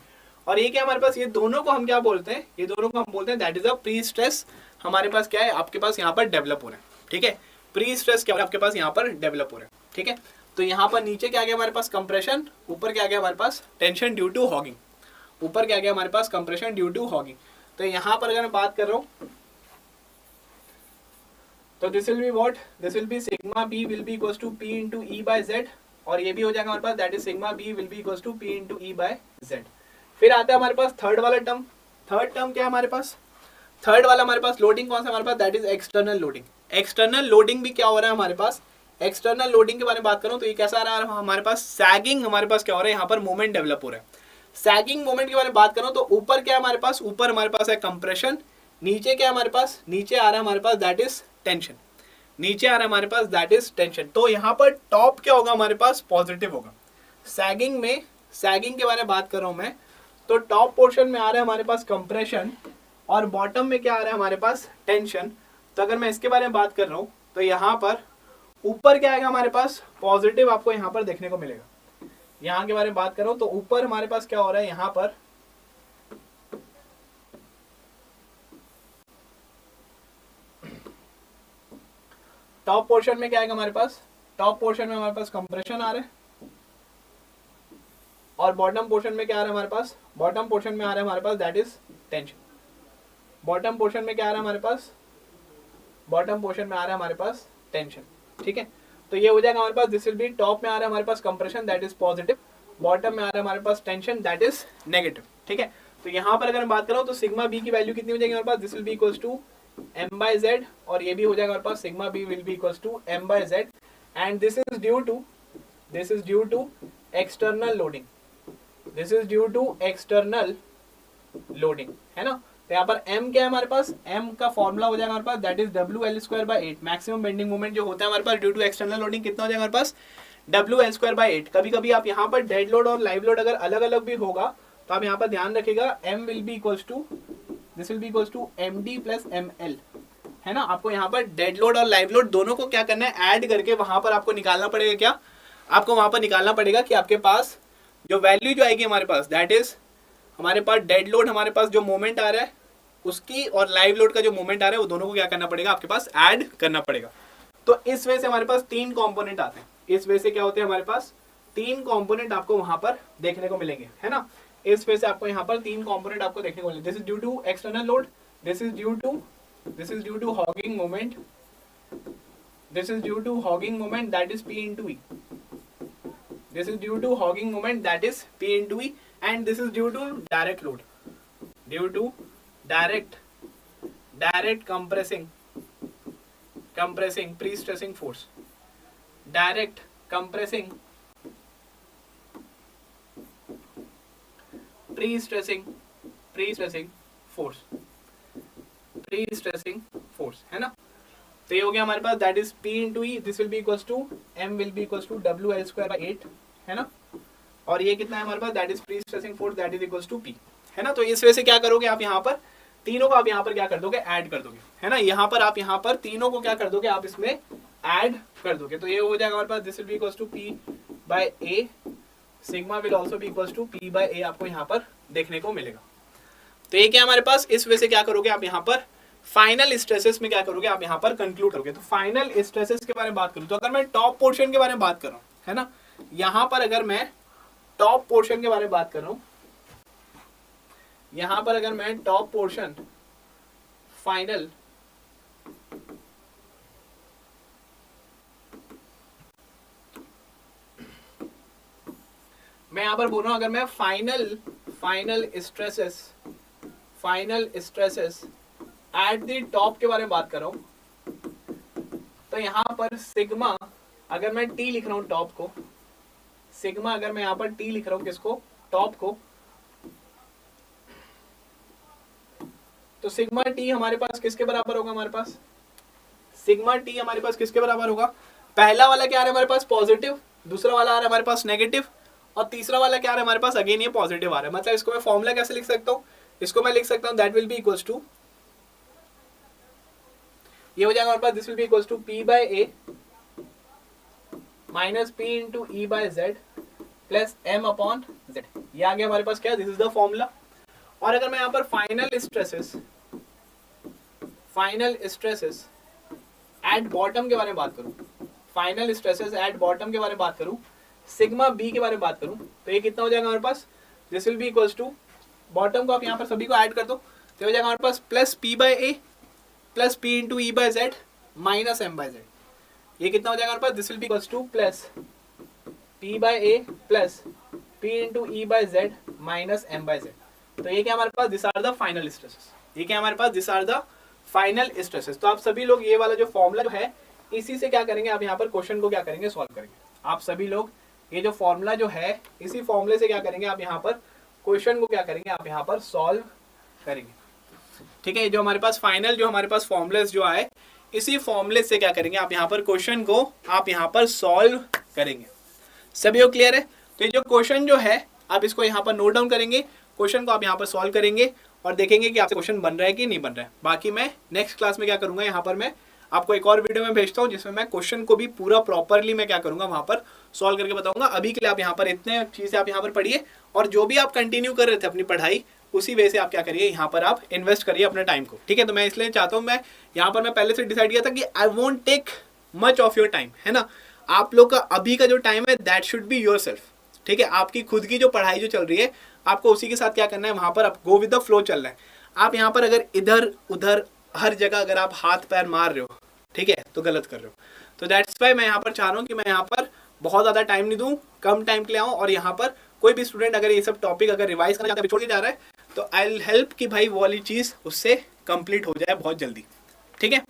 [SPEAKER 1] और ये क्या हमारे पास, ये दोनों को हम क्या बोलते हैं, ये दोनों को हम बोलते हैं that is a pre stress हमारे पास क्या है आपके पास यहाँ पर डेवलप हो रहा है, ठीक है, प्री स्ट्रेस क्या आपके पास यहाँ पर डेवलप हो रहा है, ठीक है। तो यहाँ पर नीचे क्या गया हमारे पास कंप्रेशन, ऊपर क्या गया हमारे पास टेंशन ड्यू टू हॉगिंग, ऊपर क्या गया हमारे पास कंप्रेशन ड्यू टू हॉगिंग। तो यहाँ पर अगर मैं बात कर रहा हूँ तो this will be what, this will be sigma b will be equals to P into E by z, और ये भी हो जाएगा हमारे पास that is sigma b will be equals to P into E by z. फिर आता है हमारे पास थर्ड वाला टर्म, थर्ड टर्म क्या है हमारे पास, थर्ड वाला हमारे पास लोडिंग कौन सा हमारे पास, that is external loading. External loading भी क्या हो रहा है हमारे पास, एक्सटर्नल लोडिंग के बारे में बात करूं तो ये कैसा आ रहा है हमारे पास, सैगिंग हमारे पास क्या हो रहा है यहाँ पर मोमेंट डेवलप हो रहा है। सैगिंग मोमेंट के बारे में बात करूं तो ऊपर क्या है हमारे पास, ऊपर हमारे पास है कंप्रेशन, नीचे क्या है हमारे पास, नीचे आ रहा है हमारे पास दैट इज टेंशन, नीचे आ रहा है हमारे पास दैट इज टेंशन। तो यहाँ पर टॉप क्या होगा हमारे पास, पॉजिटिव होगा। सैगिंग में, सैगिंग के बारे में बात कर रहा हूं मैं, तो टॉप पोर्शन में आ रहा है हमारे पास कंप्रेशन और बॉटम में क्या आ रहा है हमारे पास टेंशन। तो अगर मैं इसके बारे में बात कर रहा हूं तो यहाँ पर ऊपर क्या आएगा हमारे पास, पॉजिटिव आपको यहाँ पर देखने को मिलेगा। यहाँ के बारे में बात कर रहा हूं तो ऊपर हमारे पास क्या हो रहा है, यहाँ पर टॉप पोर्शन में क्या आएगा हमारे पास, टॉप पोर्शन में हमारे पास कंप्रेशन आ रहा है और बॉटम पोर्शन में क्या आ रहा है हमारे पास, बॉटम पोर्शन में आ रहा है हमारे पास that is tension. Bottom portion में क्या आ रहा है हमारे पास, बॉटम पोर्शन में आ रहा है हमारे पास टेंशन, ठीक है। तो ये हो जाएगा हमारे पास, दिस विल बी टॉप में आ रहा है हमारे पास compression that is positive, bottom में आ रहा है हमारे पास टेंशन दैट इज नेगेटिव, ठीक है। तो यहाँ पर अगर मैं बात करूँ तो सिग्मा बी की वैल्यू कितनी हो जाएगी हमारे पास, this will be equals to m by z, और ये भी हो जाएगा हमारे पास sigma b will be equals to m by z, and this is due to external loading, this is due to external loading, है ना। तो यहाँ पर m क्या है हमारे पास, m का फॉर्मूला हो जाएगा हमारे पास that is WL square by 8। Maximum bending moment जो होता है हमारे पास ड्यू टू एक्सटर्नल लोडिंग कितना हो जाएगा हमारे पास, WL स्क्वायर बाय 8। कभी कभी आप यहाँ पर डेड लोड और लाइव लोड अगर अलग अलग भी होगा तो आप यहाँ पर ध्यान रखिएगा, m will be equals to, this will be equals to MD plus ML, है ना। आपको यहाँ पर डेड लोड और लाइव लोड दोनों को क्या करना है, ऐड करके वहां पर आपको निकालना पड़ेगा, क्या आपको वहां पर निकालना पड़ेगा कि आपके पास जो वैल्यू जो आएगी हमारे पास दैट इज हमारे पास डेड लोड हमारे पास जो मोमेंट आ रहा है उसकी और लाइव लोड का जो मोमेंट आ रहा है वो दोनों को क्या करना पड़ेगा आपके पास ऐड करना पड़ेगा। तो इस वजह से हमारे पास 3 कंपोनेंट आते हैं, इस वजह से क्या होते हैं हमारे पास 3 कंपोनेंट आपको वहां पर देखने को मिलेंगे, है ना। इस वजह से आपको यहाँ पर 3 कंपोनेंट आपको देखने को मिलेंगे। This is due to external load, this is due to hogging moment, this is due to hogging moment that is P into E, this is due to hogging moment that is P into E, and this is due to direct load, due to direct compressing pre-stressing force, direct compressing pre-stressing force, है ना। तो ये हो गया हमारे पास that is P into E, this will be equals to M will be equals to WL square by 8, है ना। और ये कितना है हमारे पास, that is pre stressing force that is equals to P, है ना। तो इस वजह से क्या करोगे आप यहाँ पर तीनों को आप यहाँ पर क्या कर दोगे, ऐड कर दोगे, है ना। यहाँ पर आप यहाँ पर तीनों को क्या कर दोगे, आप इसमें ऐड कर दोगे। तो ये हो जाएगा हमारे पास, this will be equals to P by A, sigma will also be equals to P by A आपको यहाँ पर देखने को मिलेगा। तो ये क्या हमारे पास, इस वजह से क्या करोगे आप यहाँ पर फाइनल स्ट्रेसेस में क्या करोगे आप यहाँ पर कंक्लूड करोगे। तो फाइनल स्ट्रेसेस के बारे में बात करूँ तो अगर मैं टॉप पोर्शन के बारे में बात कर रहा हूँ, है ना, यहाँ पर अगर मैं टॉप पोर्शन के बारे में बात कर रहा हूँ, यहाँ पर अगर मैं टॉप पोर्शन फाइनल मैं यहाँ पर बोल रहा हूँ, अगर मैं final stresses at the top के बारे में बात कर रहा हूं तो यहां पर सिग्मा अगर मैं T लिख रहा हूं टॉप को, सिग्मा अगर मैं यहां पर T लिख रहा हूं किसको, टॉप को, तो सिग्मा T हमारे पास किसके बराबर होगा, हमारे पास सिग्मा T हमारे पास किसके बराबर होगा, पहला वाला क्या आ रहा है हमारे पास पॉजिटिव, दूसरा वाला आ रहा है हमारे पास नेगेटिव, और तीसरा वाला क्या आ रहा है हमारे पास, अगेन ये पॉजिटिव आ रहा है। मतलब इसको मैं फॉर्मूला कैसे लिख सकता हूँ, इसको मैं लिख सकता हूँ that will be equals to, ये हो जाएगा हमारे पास, this will be equals to P by A minus P into E by Z plus M upon Z. ये आ गया हमारे पास क्या, दिस इज द फॉर्मूला। और अगर मैं यहाँ पर फाइनल स्ट्रेसेस एट बॉटम के बारे में बात करूं, फाइनल स्ट्रेसेस एट बॉटम के बारे में बात करूं, सिग्मा बी के बारे में बात करूं, तो ये कितना हो जाएगा हमारे पास, this will be equals to, bottom को आप यहाँ पर सभी को ऐड कर दो तो हो जाएगा हमारे पास plus P by A plus P into E by Z minus M by Z. ये कितना हो जाएगा हमारे पास, this will be equals to plus P by A plus P into E by Z minus M by Z. तो ये क्या हमारे पास, this are the final stresses. ये क्या हमारे पास, this are the final stresses. तो आप सभी लोग ये वाला जो फॉर्मूला जो है इसी से क्या करेंगे, आप यहाँ पर क्वेश्चन को क्या करेंगे, सॉल्व करेंगे। आप सभी लोग ये जो फॉर्मूला जो है इसी फॉर्मूले से क्या करेंगे, आप यहाँ पर क्वेश्चन को क्या करेंगे, आप यहाँ पर सॉल्व करेंगे। ठीक है, जो हमारे पास फाइनल जो हमारे पास फॉर्मूले जो आए इसी फॉर्मूले से क्या करेंगे, आप यहाँ पर क्वेश्चन को आप यहाँ पर सॉल्व करेंगे। सभी को क्लियर है? तो ये जो क्वेश्चन जो है आप इसको यहाँ पर नोट डाउन करेंगे, क्वेश्चन को आप यहाँ पर सॉल्व करेंगे और देखेंगे कि आपसे क्वेश्चन बन रहा है कि नहीं बन रहा है। बाकी मैं नेक्स्ट क्लास में क्या करूंगा, यहाँ पर मैं आपको एक और वीडियो में भेजता हूँ जिसमें मैं क्वेश्चन को भी पूरा प्रॉपरली मैं क्या करूंगा वहां पर सॉल्व करके बताऊंगा। अभी के लिए आप यहाँ पर इतने चीजें आप यहाँ पर पढ़िए और जो भी आप कंटिन्यू कर रहे थे अपनी पढ़ाई उसी वे से आप क्या करिए, यहाँ पर आप इन्वेस्ट करिए अपने टाइम को। ठीक है, तो मैं इसलिए चाहता हूँ, मैं यहाँ पर मैं पहले से डिसाइड किया था कि I won't take much of your time, है ना। आप लोग का अभी का जो टाइम है that should be your self. ठीक है, आपकी खुद की जो पढ़ाई जो चल रही है आपको उसी के साथ क्या करना है, वहां पर आप गो विद द फ्लो चलना है। आप यहाँ पर अगर इधर उधर हर जगह अगर आप हाथ पैर मार रहे हो, ठीक है, तो गलत कर रहे हो। तो दैट्स वाई मैं यहाँ पर चाह रहा हूँ कि मैं यहाँ पर बहुत ज़्यादा टाइम नहीं दूँ, कम टाइम के लिए आऊँ। और यहाँ पर कोई भी स्टूडेंट अगर ये सब टॉपिक अगर रिवाइज करना चाहता है, छोड़ के जा रहा है, तो आई विल हेल्प कि भाई वो वाली चीज़ उससे कंप्लीट हो जाए बहुत जल्दी। ठीक है,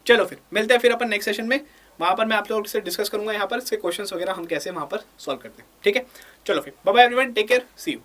[SPEAKER 1] चलो फिर मिलते हैं फिर अपन नेक्स्ट सेशन में। वहाँ पर मैं आप लोगों से डिस्कस करूँगा यहाँ पर इसके क्वेश्चंस वगैरह हम कैसे वहाँ पर सॉल्व करते हैं। ठीक है, चलो फिर bye bye everyone, take care, see you.